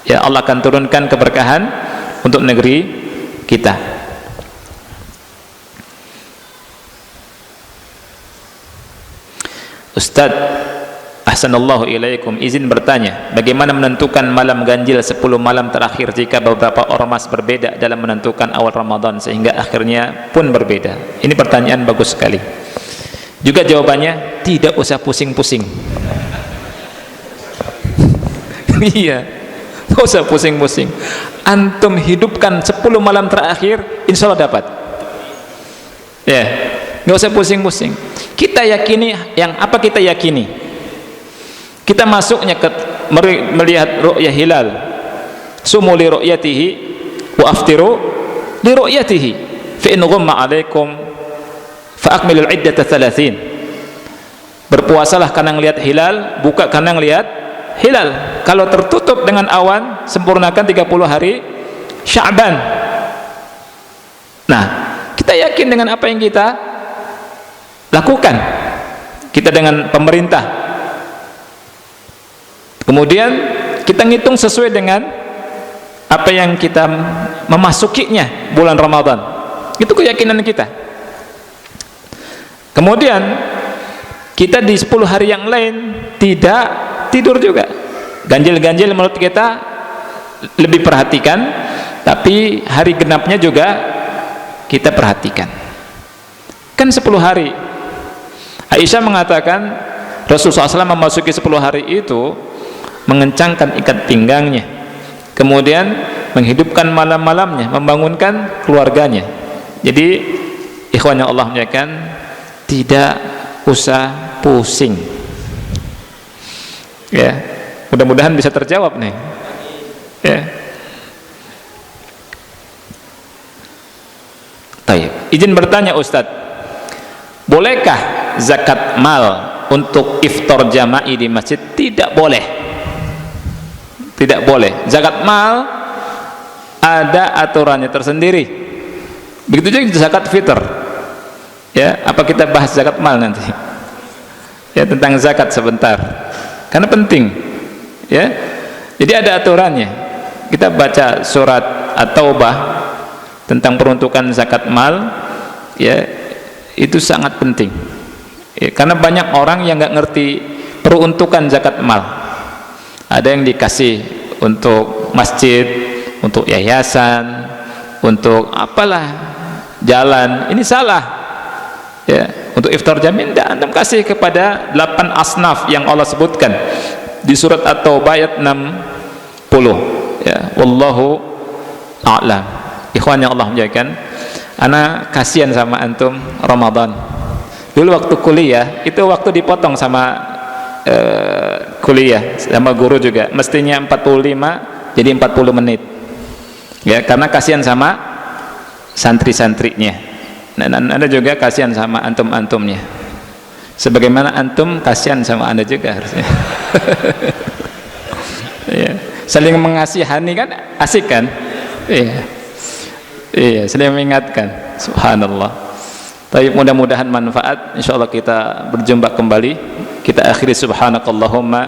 ya, Allah akan turunkan keberkahan untuk negeri kita. Ustaz, ahsanallahu ilaikum, izin bertanya, bagaimana menentukan malam ganjil 10 malam terakhir jika beberapa ormas berbeda dalam menentukan awal Ramadan sehingga akhirnya pun berbeda? Ini pertanyaan bagus sekali. Juga jawabannya, tidak usah pusing-pusing. Iya, nggak usah pusing-pusing. Antum hidupkan 10 malam terakhir, insya Allah dapat. Ya, nggak usah pusing-pusing. Kita yakini yang apa kita yakini. Kita masuknya ke melihat ru'yah hilal. Sumu li ru'yatihi wa aftiru li ru'yatihi. Fa in ghumma 'alaikum fa akmilul iddata 30. Berpuasalah karena ngelihat hilal, buka karena ngelihat hilal. Kalau tertutup dengan awan, sempurnakan 30 hari Sya'ban. Nah, kita yakin dengan apa yang kita lakukan, kita dengan pemerintah, kemudian kita ngitung sesuai dengan apa yang kita memasukinya bulan Ramadan. Itu keyakinan kita. Kemudian kita di 10 hari yang lain tidak tidur juga, ganjil-ganjil menurut kita lebih perhatikan, tapi hari genapnya juga kita perhatikan. Kan 10 hari. Aisyah mengatakan Rasulullah SAW memasuki 10 hari itu mengencangkan ikat pinggangnya, kemudian menghidupkan malam-malamnya, membangunkan keluarganya. Jadi ikhwan yang Allah muliakan, tidak usah pusing, ya. Mudah-mudahan bisa terjawab nih, ya. Baik, izin bertanya Ustadz, bolehkah zakat mal untuk iftar jama'i di masjid? Tidak boleh. Tidak boleh. Zakat mal ada aturannya tersendiri. Begitu juga zakat fitr. Ya, apa kita bahas zakat mal nanti? Ya, tentang zakat sebentar. Karena penting. Ya. Jadi ada aturannya. Kita baca surat At-Taubah tentang peruntukan zakat mal. ya itu sangat penting ya, karena banyak orang yang nggak ngerti peruntukan zakat mal. Ada yang dikasih untuk masjid, untuk yayasan, untuk apalah jalan, ini salah ya. Untuk iftar jamin tidak, antum kasih kepada 8 asnaf yang Allah sebutkan di surat At-Taubah ayat 60 ya. Wallahu a'lam. Ikhwan yang Allah muliakan, ana kasihan sama antum Ramadan. Dulu waktu kuliah itu waktu dipotong sama kuliah sama guru juga, mestinya 45 jadi 40 menit ya, karena kasihan sama santri-santrinya. Dan Anda juga kasihan sama antum-antumnya, sebagaimana antum kasihan sama Anda juga harusnya. Ya, saling mengasihani kan asik kan? Iya, iya, saling mengingatkan. Subhanallah. Tapi mudah-mudahan manfaat. Insyaallah kita berjumpa kembali. Kita akhiri subhanakallahumma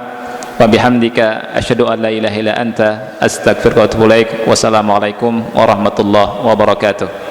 wa bihamdika asyhadu an la ilaha illa anta astaghfiruka wa atubu ilaik. Wassalamualaikum warahmatullahi wabarakatuh.